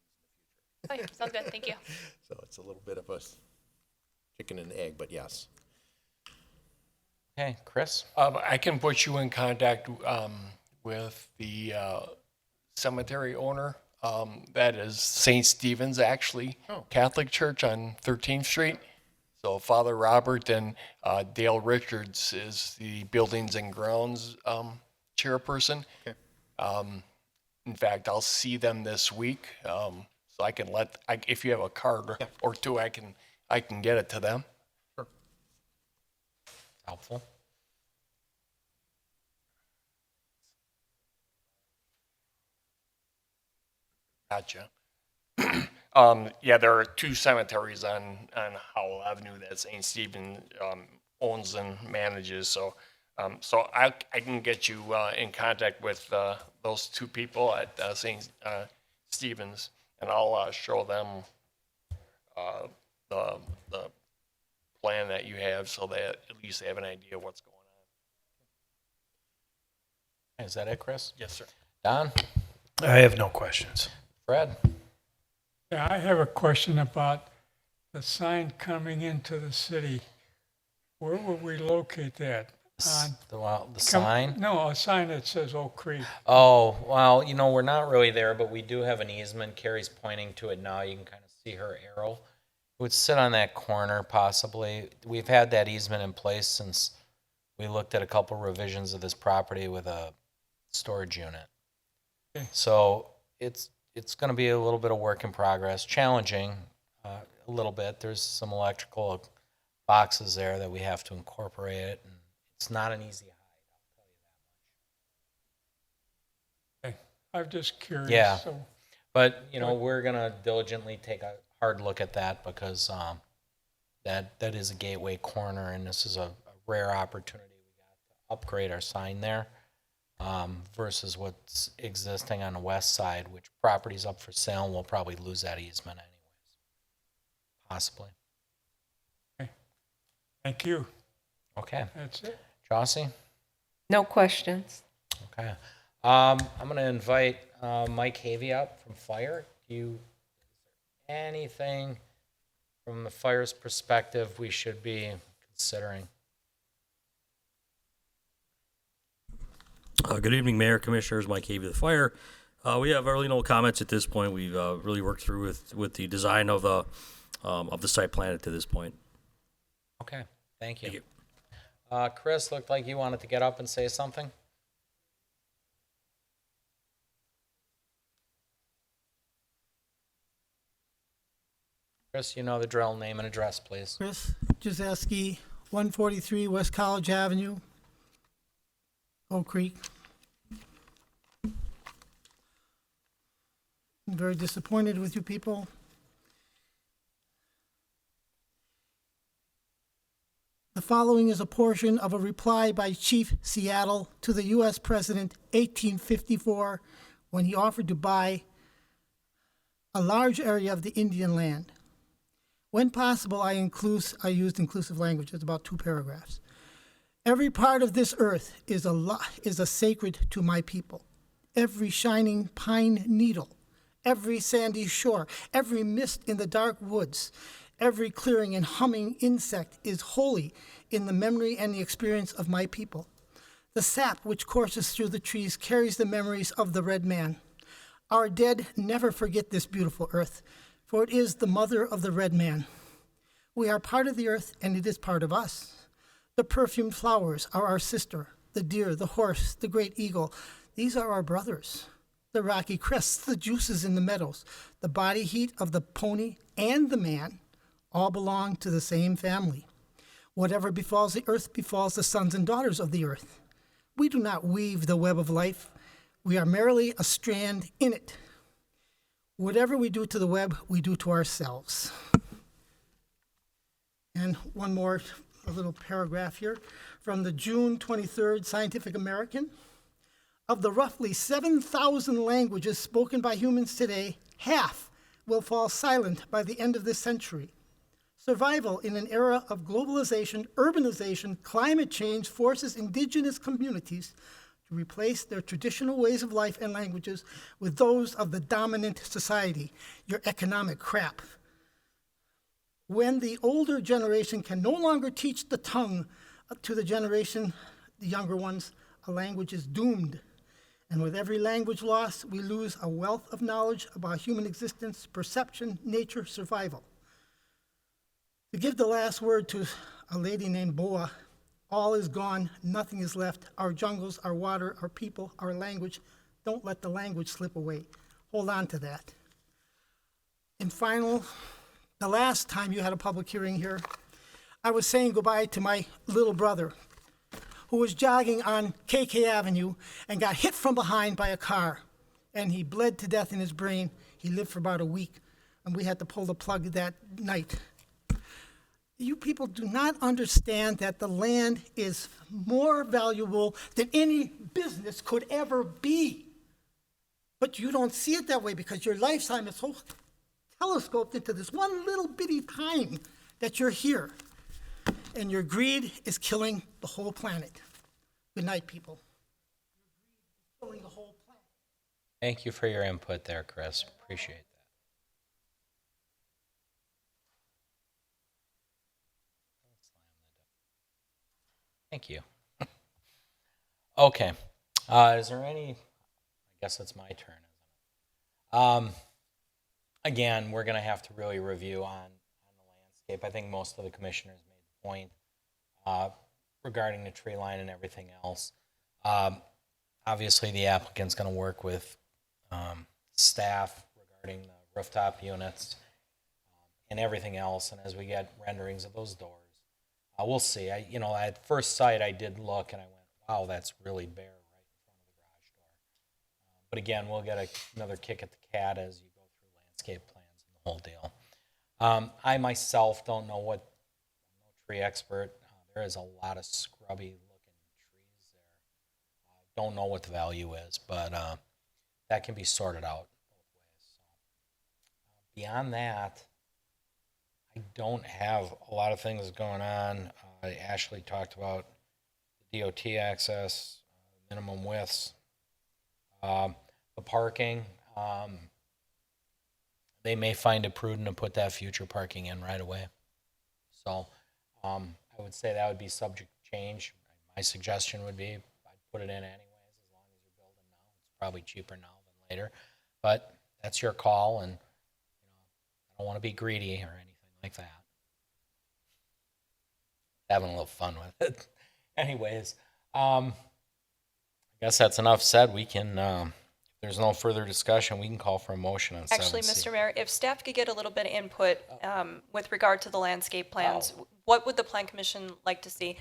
in the future. Oh, yeah, sounds good. Thank you. So it's a little bit of a chicken and egg, but yes. Okay, Chris? I can put you in contact with the cemetery owner. That is St. Stephen's, actually, Catholic Church on 13th Street. So Father Robert and Dale Richards is the Buildings and Grounds chairperson. Okay. In fact, I'll see them this week, so I can if you have a card or two, I can get it to them. Helpful. Gotcha. Yeah, there are two cemeteries on Howell Avenue that St. Stephen owns and manages. So, so I can get you in contact with those two people at St. Stephen's, and I'll show them the plan that you have, so that at least they have an idea of what's going on. Is that it, Chris? Yes, sir. Don? I have no questions. Fred? Yeah, I have a question about the sign coming into the city. Where would we locate that? On The sign? No, a sign that says Oak Creek. Oh, well, you know, we're not really there, but we do have an easement. Carrie's pointing to it now. You can kind of see her arrow. It would sit on that corner possibly. We've had that easement in place since we looked at a couple revisions of this property with a storage unit. Okay. So it's going to be a little bit of work in progress, challenging a little bit. There's some electrical boxes there that we have to incorporate it, and it's not an easy hide, I'll tell you that much. Okay. I'm just curious. Yeah. So, But, you know, we're going to diligently take a hard look at that because that is a gateway corner, and this is a rare opportunity we got to upgrade our sign there versus what's existing on the west side, which property's up for sale, and we'll probably lose that easement anyways. Possibly. thank you. Okay. That's it. Chauncey? No questions. Okay. I'm going to invite Mike Havey up from Fire. Anything from the fire's perspective we should be considering? Good evening, Mayor, Commissioners. Mike Havey, the Fire. We have really no comments at this point. We've really worked through with the design of the site plan to this point. Okay, thank you. Thank you. Chris, looked like you wanted to get up and say something. Chris, you know the drill. Name and address, please. Chris Jazeski, 143 West College Avenue, Oak Creek. I'm very disappointed with you people. The following is a portion of a reply by Chief Seattle to the U.S. President 1854 when he offered to buy a large area of the Indian land. When possible, I used inclusive language. It's about 2 paragraphs. Every part of this earth is a sacred to my people. Every shining pine needle, every sandy shore, every mist in the dark woods, every clearing and humming insect is holy in the memory and the experience of my people. The sap which courses through the trees carries the memories of the red man. Our dead never forget this beautiful earth, for it is the mother of the red man. We are part of the earth, and it is part of us. The perfumed flowers are our sister, the deer, the horse, the great eagle. These are our brothers. The rocky crests, the juices in the meadows, the body heat of the pony and the man all belong to the same family. Whatever befalls the earth befalls the sons and daughters of the earth. We do not weave the web of life. We are merely a strand in it. Whatever we do to the web, we do to ourselves. And one more, a little paragraph here from the June 23rd Scientific American. Of the roughly 7,000 languages spoken by humans today, half will fall silent by the end of this century. Survival in an era of globalization, urbanization, climate change forces indigenous communities to replace their traditional ways of life and languages with those of the dominant society, your economic crap. When the older generation can no longer teach the tongue to the generation, the younger ones, a language is doomed. And with every language lost, we lose a wealth of knowledge about human existence, perception, nature, survival. To give the last word to a lady named Boa, all is gone, nothing is left. Our jungles, our water, our people, our language. Don't let the language slip away. Hold on to that. And final, the last time you had a public hearing here, I was saying goodbye to my little brother who was jogging on KK Avenue and got hit from behind by a car. And he bled to death in his brain. He lived for about a week, and we had to pull the plug that night. You people do not understand that the land is more valuable than any business could ever be. But you don't see it that way because your lifetime is so telescoped into this one little bitty time that you're here. And your greed is killing the whole planet. Good night, people. Killing the whole planet. Thank you for your input there, Chris. Appreciate that. Thank you. Okay. Is there any, I guess it's my turn, isn't it? Again, we're going to have to really review on the landscape. I think most of the commissioners made the point regarding the tree line and everything else. Obviously, the applicant's going to work with staff regarding the rooftop units and everything else. And as we get renderings of those doors, we'll see. At first sight, I did look and I went, wow, that's really bare right in front of the garage door. But again, we'll get another kick at the cat as you go through landscape plans and the whole deal. I myself don't know I'm no tree expert. There is a lot of scrubby looking trees there. Don't know what the value is, but that can be sorted out both ways. So, beyond that, I don't have a lot of things going on. Ashley talked about the DOT access, minimum widths, the parking. They may find it prudent to put that future parking in right away. So I would say that would be subject to change. My suggestion would be I'd put it in anyways as long as you're building now. It's probably cheaper now than later. But that's your call, and I don't want to be greedy or anything like that. Having a little fun with it. Anyways, I guess that's enough said. We can, if there's no further discussion, we can call for a motion on 7C. Actually, Mr. Mayor, if staff could get a little bit of input with regard to the landscape plans, what would the Plan Commission like to see?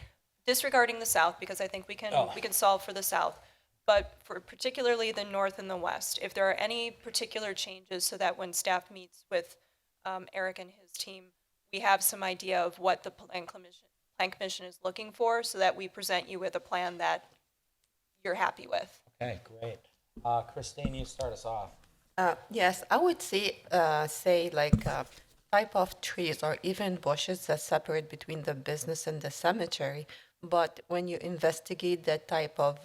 Disregarding the south, because I think we can solve for the south, but for particularly the north and the west, if there are any particular changes so that when staff meets with Eric and his team, we have some idea of what the Plan Commission is looking for so that we present you with a plan that you're happy with. Okay, great. Christine, you start us off. Yes, I would say like type of trees or even bushes that separate between the business and the cemetery. But when you investigate that type of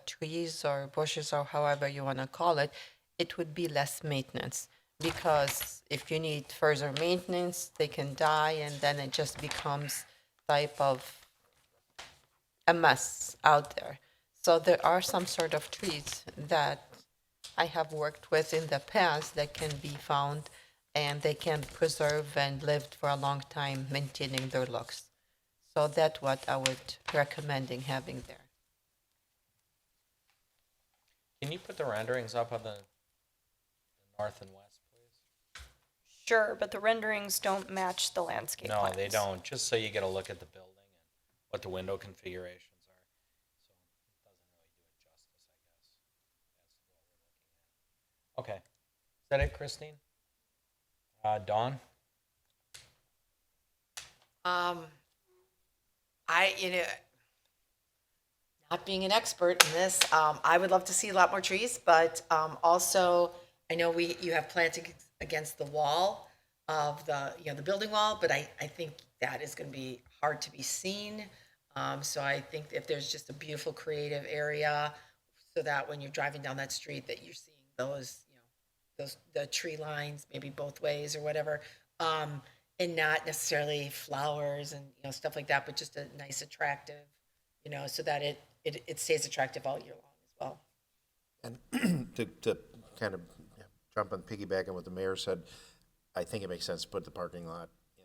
trees or bushes or however you want to call it, it would be less maintenance. Because if you need further maintenance, they can die, and then it just becomes type of a mess out there. So there are some sort of trees that I have worked with in the past that can be found, and they can preserve and live for a long time, maintaining their looks. So that's what I would recommending having there. Can you put the renderings up on the north and west, please? Sure, but the renderings don't match the landscape No, plans. they don't. Just so you get a look at the building and what the window configurations are. So it doesn't really do it justice, I guess, as to what we're looking at. Okay. Is that it, Christine? Dawn? Not being an expert in this, I would love to see a lot more trees, but also I know you have planted against the wall of the building wall, but I think that is going to be hard to be seen. So I think if there's just a beautiful creative area so that when you're driving down that street that you're seeing the tree lines, maybe both ways or whatever, and not necessarily flowers and stuff like that, but just a nice, attractive, so that it stays attractive all year long as well. And to kind of jump on piggybacking what the mayor said, I think it makes sense to put the parking lot in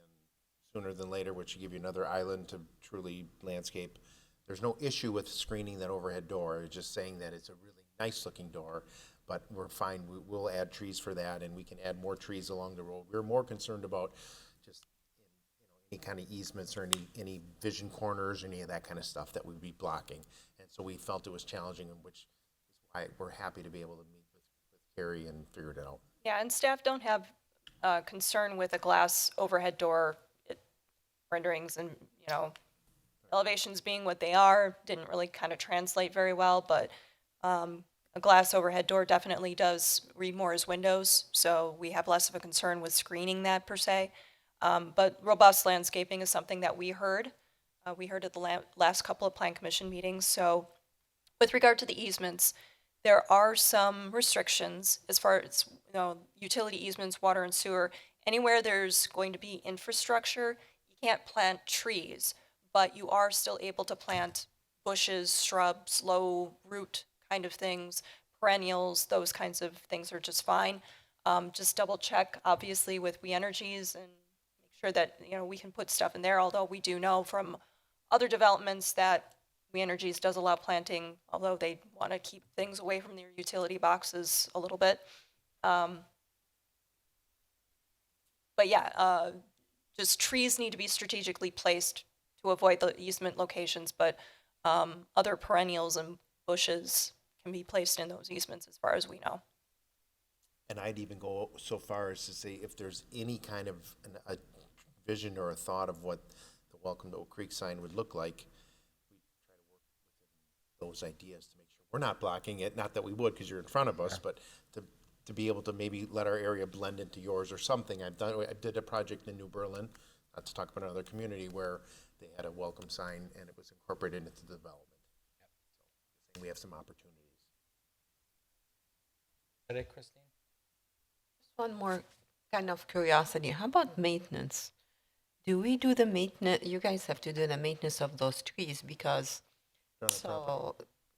sooner than later, which would give you another island to truly landscape. There's no issue with screening that overhead door. It's just saying that it's a really nice looking door, but we're fine. We'll add trees for that, and we can add more trees along the road. We're more concerned about just any kind of easements or any vision corners, any of that kind of stuff that we'd be blocking. And so we felt it was challenging, which is why we're happy to be able to meet with Carrie and figure it out. Yeah, and staff don't have concern with a glass overhead door renderings and, elevations being what they are, didn't really kind of translate very well, but a glass overhead door definitely does read more as windows, so we have less of a concern with screening that per se. But robust landscaping is something that we heard. We heard at the last couple of Plan Commission meetings, so with regard to the easements, there are some restrictions as far as, utility easements, water and sewer. Anywhere there's going to be infrastructure, you can't plant trees, but you are still able to plant bushes, shrubs, low root kind of things, perennials, those kinds of things are just fine. Just double check, obviously, with We Energies and make sure that, we can put stuff in there, although we do know from other developments that We Energies does allow planting, although they want to keep things away from their utility boxes a little bit. But yeah, just trees need to be strategically placed to avoid the easement locations, but other perennials and bushes can be placed in those easements as far as we know. And I'd even go so far as to say if there's any kind of a vision or a thought of what the Welcome to Oak Creek sign would look like, we try to work within those ideas to make sure we're not blocking it. Not that we would, because you're in front of us, but to be able to maybe let our area blend into yours or something. I did a project in New Berlin, not to talk about another community, where they had a welcome sign and it was incorporated into the development. So we have some opportunities. Is that it, Christine? Just one more kind of curiosity. How about maintenance? Do we do the maintenance? You guys have to do the maintenance of those trees because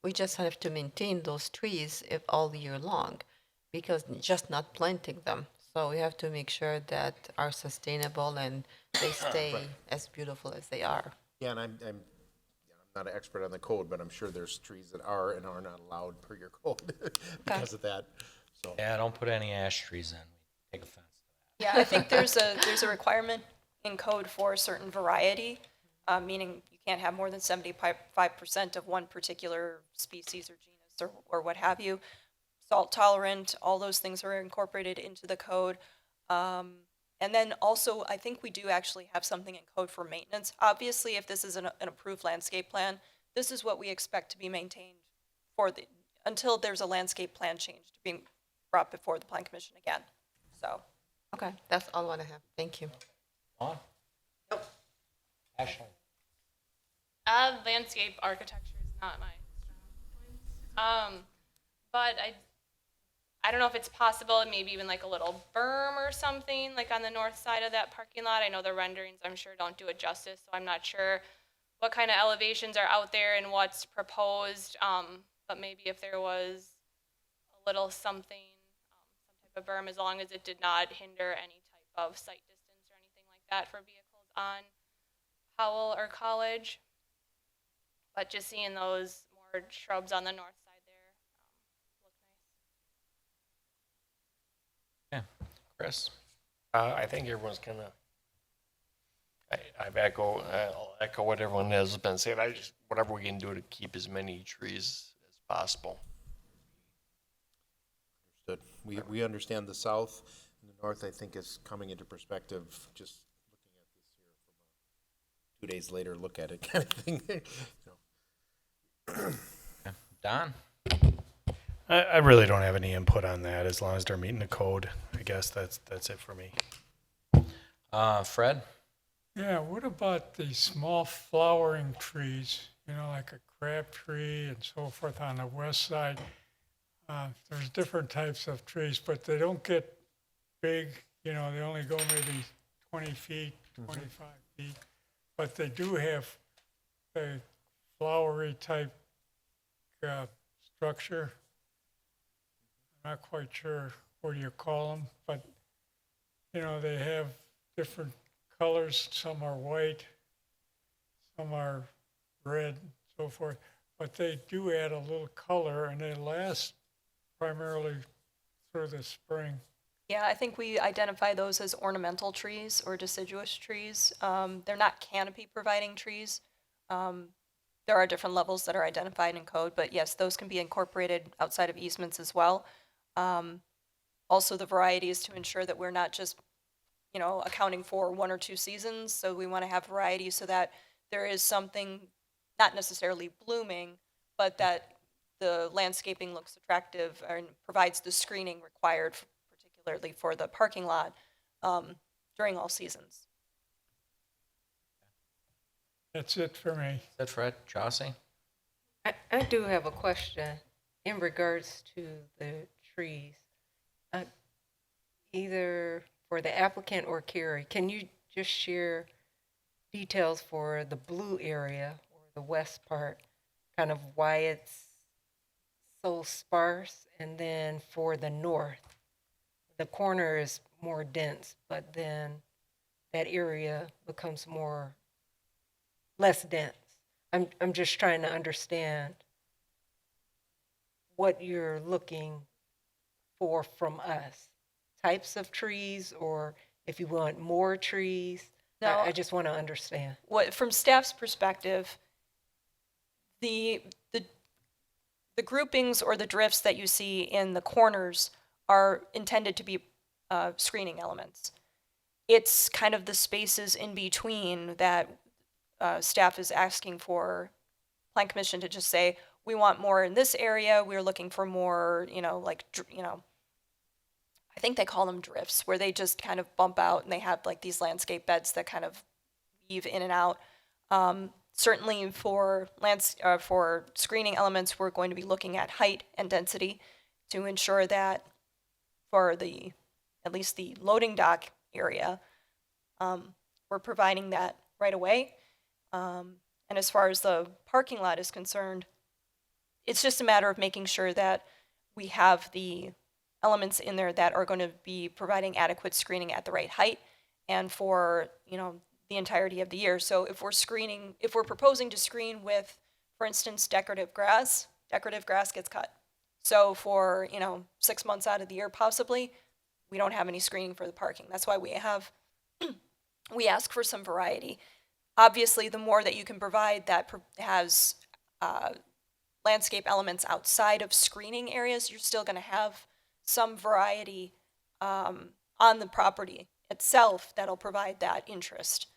we just have to maintain those trees all year long because just not planting them. So we have to make sure that are sustainable and they stay as beautiful as they are. Yeah, and I'm not an expert on the code, but I'm sure there's trees that are and are not allowed per your code because of that. So Yeah, don't put any ash trees in. We take offense to Yeah, I think there's a requirement in code for a certain variety, meaning you can't have more than 75% of one particular species or genus or what have you. Salt tolerant, all those things are incorporated into the code. And then also, I think we do actually have something in code for maintenance. Obviously, if this is an approved landscape plan, this is what we expect to be maintained until there's a landscape plan change to be brought before the Plan Commission again. So. Okay, that's all I have. Thank you. On? Nope. Ashley? Landscape architecture is not my strong point. But I don't know if it's possible, maybe even like a little berm or something, like on the north side of that parking lot. I know the renderings, I'm sure, don't do it justice, so I'm not sure what kind of elevations are out there and what's proposed. But maybe if there was a little something, some type of berm, as long as it did not hinder any type of sight distance or anything like that for vehicles on Powell or College. But just seeing those more shrubs on the north side there look nice. Yeah. Chris? I think everyone's kind of, I'll echo what everyone has been saying. Whatever we can do to keep as many trees as possible. Understood. We understand the south and the north, I think, is coming into perspective, just looking at this here from a 2 days later look at it kind of thing. Don? I really don't have any input on that as long as they're meeting the code. I guess that's it for me. Fred? Yeah, what about the small flowering trees, like a crab tree and so forth on the west side? There's different types of trees, but they don't get big, they only go maybe 20 feet, 25 feet. But they do have a flowery type structure. I'm not quite sure what you call them, but, they have different colors. Some are white, some are red, so forth. But they do add a little color, and they last primarily through the spring. Yeah, I think we identify those as ornamental trees or deciduous trees. They're not canopy providing trees. There are different levels that are identified in code, but yes, those can be incorporated outside of easements as well. also the variety is to ensure that we're not just, you know, accounting for 1 or 2 seasons. So we want to have variety so that there is something not necessarily blooming, but that the landscaping looks attractive and provides the screening required, particularly for the parking lot, during all seasons. That's it for me. That's Fred, Jossie? I do have a question in regards to the trees. Either for the applicant or Carrie, can you just share details for the blue area or the west part, kind of why it's so sparse? And then for the north, the corner is more dense, but then that area becomes less dense. I'm just trying to understand what you're looking for from us. Types of trees, or if you want more trees. No. I just want to understand. From staff's perspective, the groupings or the drifts that you see in the corners are intended to be screening elements. It's kind of the spaces in between that staff is asking for Plan Commission to just say, we want more in this area. We're looking for more, I think they call them drifts, where they just kind of bump out and they have like these landscape beds that kind of weave in and out. Certainly for screening elements, we're going to be looking at height and density to ensure that for at least the loading dock area, we're providing that right away. And as far as the parking lot is concerned, it's just a matter of making sure that we have the elements in there that are going to be providing adequate screening at the right height and for, the entirety of the year. So if we're proposing to screen with, for instance, decorative grass gets cut. So for, 6 months out of the year, possibly, we don't have any screening for the parking. That's why we ask for some variety. Obviously, the more that you can provide that has landscape elements outside of screening areas, you're still going to have some variety on the property itself that'll provide that interest.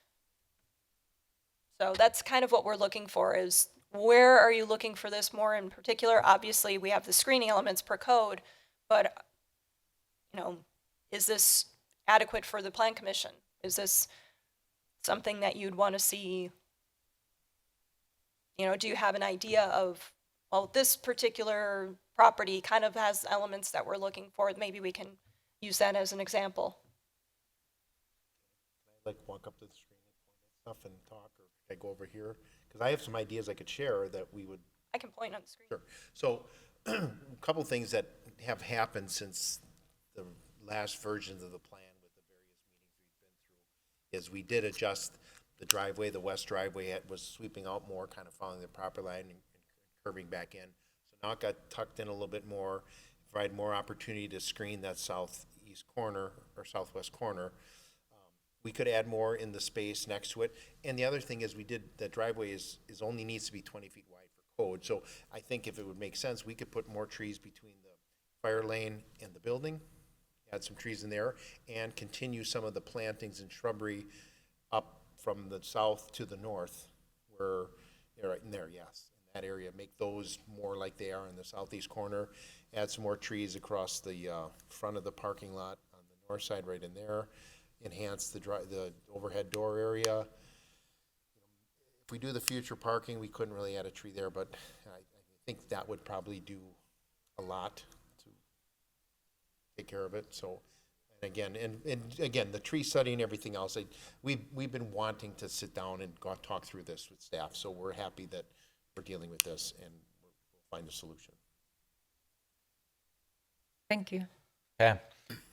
So that's kind of what we're looking for, is where are you looking for this more in particular? Obviously, we have the screening elements per code, but, is this adequate for the Plan Commission? Is this something that you'd want to see? Do you have an idea of, well, this particular property kind of has elements that we're looking for? Maybe we can use that as an example. Like walk up to the screen and point at stuff and talk, or I go over here? Because I have some ideas I could share that we would. I can point on the screen. Sure. So a couple things that have happened since the last versions of the plan with the various meetings we've been through is we did adjust the driveway. The west driveway was sweeping out more, kind of following the proper line and curving back in. So now it got tucked in a little bit more, provide more opportunity to screen that southeast corner or southwest corner. We could add more in the space next to it. And the other thing is the driveway is only needs to be 20 feet wide for code. So I think if it would make sense, we could put more trees between the fire lane and the building, add some trees in there, and continue some of the plantings and shrubbery up from the south to the north, where they're right in there, yes. In that area, make those more like they are in the southeast corner. Add some more trees across the front of the parking lot on the north side right in there. Enhance the overhead door area. If we do the future parking, we couldn't really add a tree there, but I think that would probably do a lot to take care of it. So, and again, the tree study and everything else, we've been wanting to sit down and talk through this with staff. So we're happy that we're dealing with this and we'll find a solution. Thank you. Okay.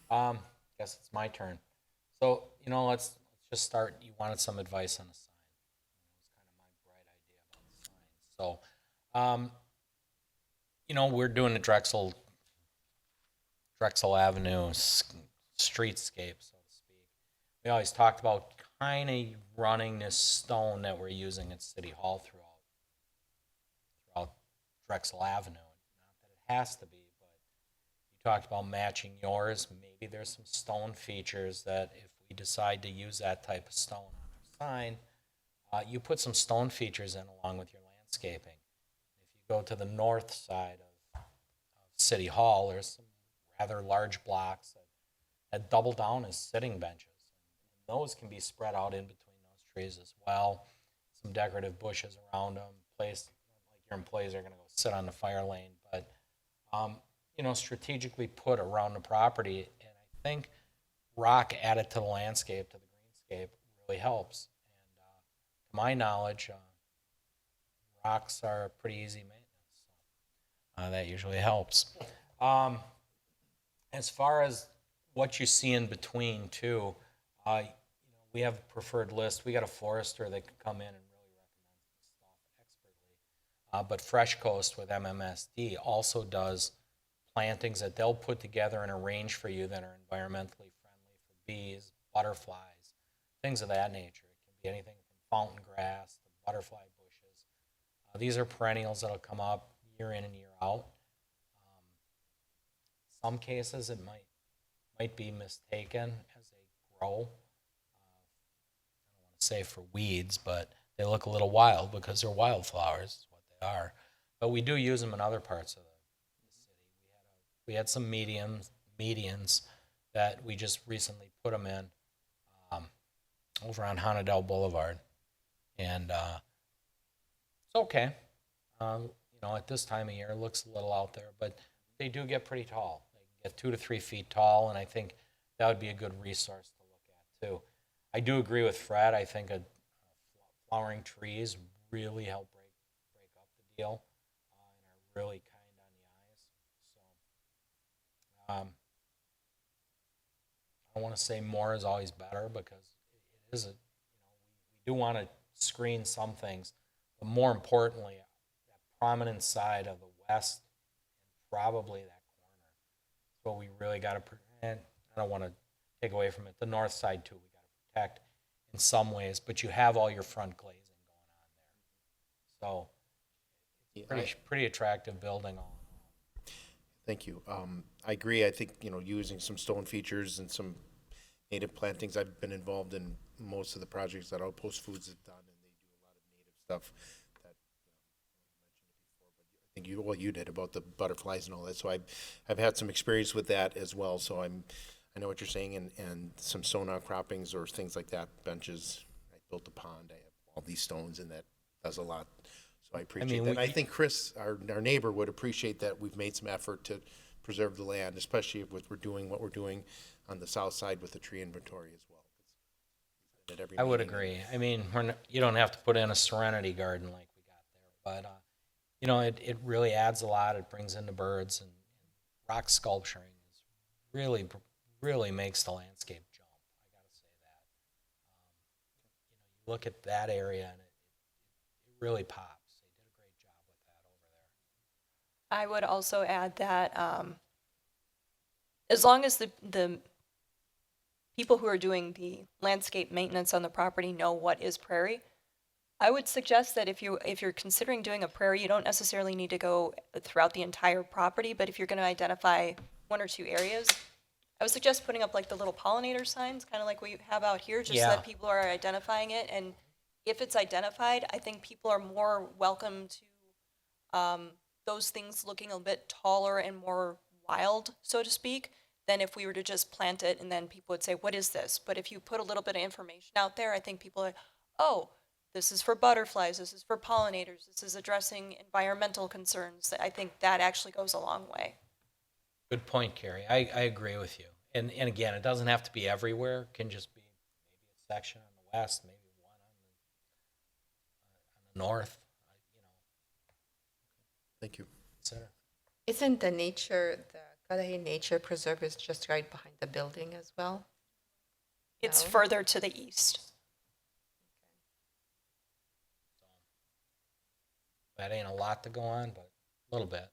Guess it's my turn. So, let's just start. You wanted some advice on a sign. It was kind of my bright idea about the signs. So, we're doing the Drexel Avenue streetscape, so to speak. We always talked about kind of running this stone that we're using at City Hall throughout Drexel Avenue. Not that it has to be, but talked about matching yours. Maybe there's some stone features that if we decide to use that type of stone on our sign, you put some stone features in along with your landscaping. If you go to the north side of City Hall, there's some rather large blocks that double down as sitting benches. And those can be spread out in between those trees as well. Some decorative bushes around them. Place like your employees are going to go sit on the fire lane, but strategically put around the property. And I think rock added to the landscape, to the greenscape, really helps. And to my knowledge, rocks are pretty easy maintenance. So, that usually helps. As far as what you see in between too, we have a preferred list. We got a forester that can come in and really recommend some stuff expertly. But Fresh Coast with MMSD also does plantings that they'll put together and arrange for you that are environmentally friendly for bees, butterflies, things of that nature. It can be anything from fountain grass to butterfly bushes. These are perennials that'll come up year in and year out. Some cases it might be mistaken as a grow. I don't want to say for weeds, but they look a little wild because they're wildflowers, is what they are. But we do use them in other parts of the city. We had some medians that we just recently put them in over on Honadel Boulevard, and it's okay. At this time of year, it looks a little out there, but they do get pretty tall. They can get 2 to 3 feet tall, and I think that would be a good resource to look at too. I do agree with Fred. I think flowering trees really help break up the deal and are really kind on the eyes. So I don't want to say more is always better because it is we do want to screen some things, but more importantly, that prominent side of the west and probably that corner is what we really got to protect. I don't want to take away from it. The north side too, we got to protect in some ways, but you have all your front glazing going on there. So pretty attractive building all in all. Thank you. I agree. I think, using some stone features and some native plantings, I've been involved in most of the projects that Outpost Foods have done, and they do a lot of native stuff that, you mentioned it before, but I think you did about the butterflies and all that. So I've had some experience with that as well. So I know what you're saying, and some stone outcroppings or things like that, benches. I built a pond. I have all these stones, and that does a lot. So I appreciate that. And I think Chris, our neighbor, would appreciate that we've made some effort to preserve the land, especially with what we're doing on the south side with the tree inventory as well. I would agree. I mean, you don't have to put in a serenity garden like we got there, but it really adds a lot. It brings in the birds, and rock sculpturing is really makes the landscape jump. I got to say that. You look at that area, and it really pops. They did a great job with that over there. I would also add that as long as the people who are doing the landscape maintenance on the property know what is prairie, I would suggest that if you're considering doing a prairie, you don't necessarily need to go throughout the entire property, but if you're going to identify 1 or 2 areas, I would suggest putting up like the little pollinator signs, kind of like what you have out here, just so that people are identifying it. And if it's identified, I think people are more welcome to those things looking a bit taller and more wild, so to speak, than if we were to just plant it and then people would say, what is this? But if you put a little bit of information out there, I think people are, oh, this is for butterflies, this is for pollinators, this is addressing environmental concerns. I think that actually goes a long way. Good point, Carrie. I agree with you. And again, it doesn't have to be everywhere. It can just be maybe a section on the west, maybe one on the north. Thank you. Consider. Isn't the Cudahy Nature Preserve is just right behind the building as well? It's No? further to the east. That ain't a lot to go on, but a little bit.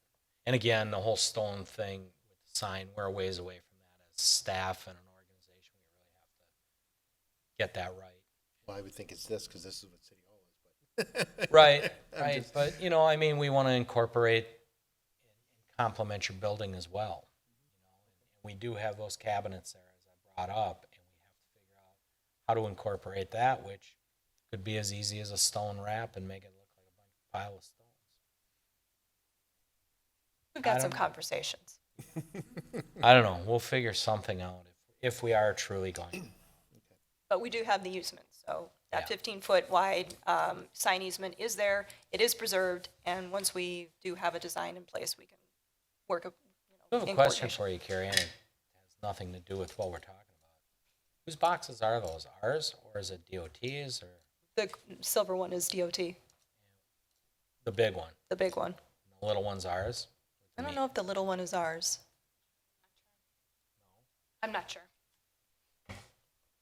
And again, the whole stone thing with the sign, we're a ways away from that as staff and an organization. We really have to get that right. Well, I would think it's this because this is what City Hall is. But Right. But we want to incorporate and complement your building as well. We do have those cabinets there, as I brought up, and we have to figure out how to incorporate that, which could be as easy as a stone wrap and make it look like a bunch of pile of stones. We've got I some don't know. conversations. I don't know. We'll figure something out if we are truly going. But we do have the easement, so that Yeah. 15-foot wide sign easement is there. It is preserved, and once we do have a design in place, we can work, I have a in question coordination. for you, Carrie, and it has nothing to do with what we're talking about. Whose boxes are those? Ours, or is it DOT's, or The silver one is DOT, the big one? the big one. The little one's ours? I don't know if the little one is ours. I'm not sure.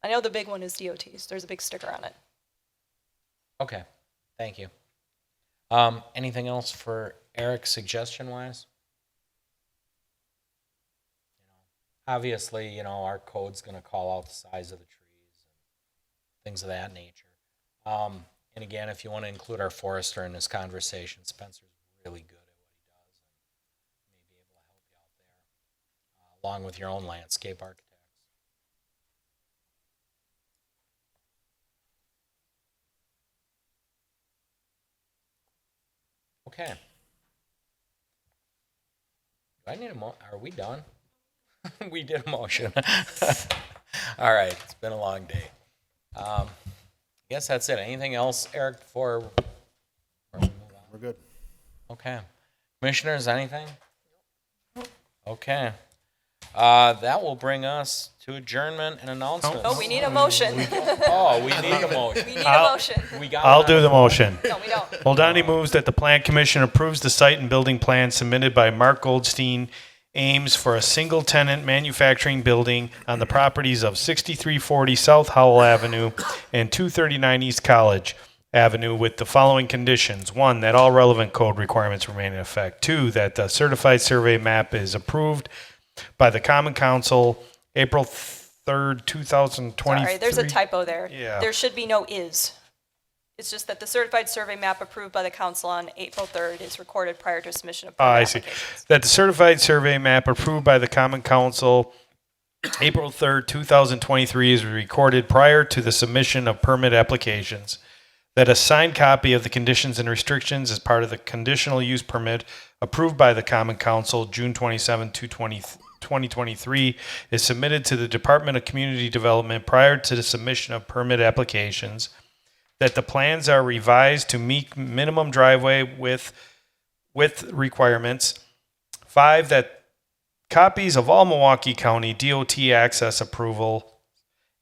I know the big one is DOT's. There's a big sticker on it. Okay, thank you. Anything else for Eric, suggestion-wise? Obviously, our code's gonna call out the size of the trees and things of that nature. And again, if you want to include our forester in this conversation, Spencer's really good at what he does and may be able to help you out there, along with your own landscape architects. Okay. Do I need are we done? We did a motion. All right, it's been a long day. I guess that's it. Anything else, Eric, before we move on? We're good. Okay. Commissioners, anything? Okay. That will bring us to adjournment and announcements. Oh, we need a motion. Oh, we need a motion. We need a motion. We got I'll it do on- the motion. No, we don't. Holdani moves that the Plan Commission approves the site and building plan submitted by Mark Goldstein Ames for a single-tenant manufacturing building on the properties of 6340 South Howell Avenue and 239 East College Avenue with the following conditions. 1, that all relevant code requirements remain in effect. 2, that the certified survey map is approved by the Common Council April 3rd, 2023. Sorry, there's a typo there. Yeah. There should be no is. It's just that the certified survey map approved by the council on April 3rd is recorded prior to submission of permit I see. applications. That the certified survey map approved by the Common Council April 3rd, 2023 is recorded prior to the submission of permit applications. That a signed copy of the conditions and restrictions as part of the conditional use permit approved by the Common Council June 27, 2023 is submitted to the Department of Community Development prior to the submission of permit applications. That the plans are revised to meet minimum driveway width requirements. 5, that copies of all Milwaukee County DOT access approval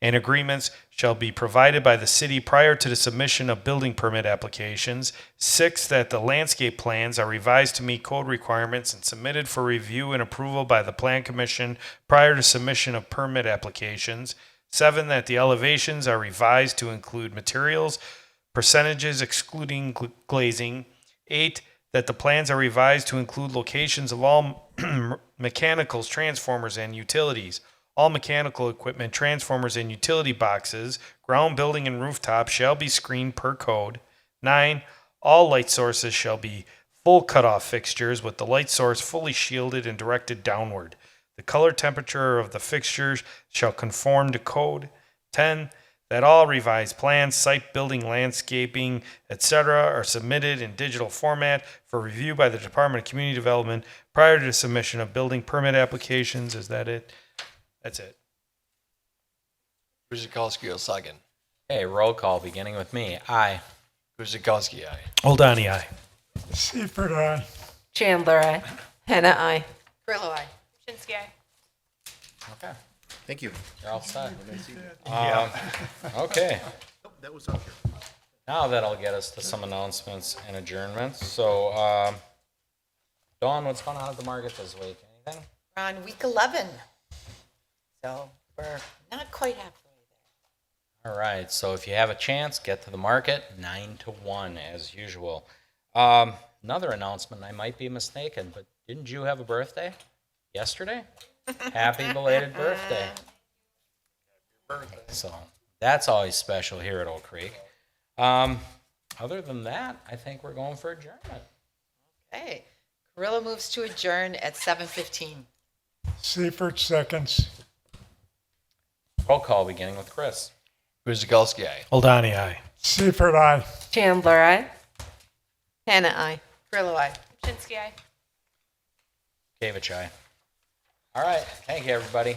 and agreements shall be provided by the city prior to the submission of building permit applications. 6, that the landscape plans are revised to meet code requirements and submitted for review and approval by the Plan Commission prior to submission of permit applications. 7, that the elevations are revised to include materials, percentages excluding glazing. 8, that the plans are revised to include locations of all mechanicals, transformers, and utilities. All mechanical equipment, transformers, and utility boxes, ground, building, and rooftop shall be screened per code. 9, all light sources shall be full cutoff fixtures with the light source fully shielded and directed downward. The color temperature of the fixtures shall conform to code. 10, that all revised plans, site building, landscaping, etc. are submitted in digital format for review by the Department of Community Development prior to the submission of building permit applications. Is that it? That's it. Guzekowski, a second. Okay, roll call, beginning with me. Aye. Guzekowski, aye. Holdani, aye. Seifert, aye. Chandler, aye. Hannah, I. Grillo, aye. Shinsky, aye. Okay, Thank you. you're all set. Yeah. Okay, Oh, that was up here. now that'll get us to some announcements and adjournments. So, Dawn, what's going on at the market this week? Anything? We're on week 11. So we're not quite halfway there. All right, so if you have a chance, get to the market, 9 to 1 as usual. Another announcement, I might be mistaken, but didn't you have a birthday yesterday? Happy belated birthday. So that's always special here at Oak Creek. Other than that, I think we're going for adjournment. Okay. Carrillo moves to adjourn at 7:15. Seifert seconds. Roll call beginning with Chris. Guzekowski, aye. Aldani, aye. Seifert, aye. Chandler, aye. Hannah, I. Grillo, aye. Shinsky, aye. Kavich, aye. All right, thank you, everybody.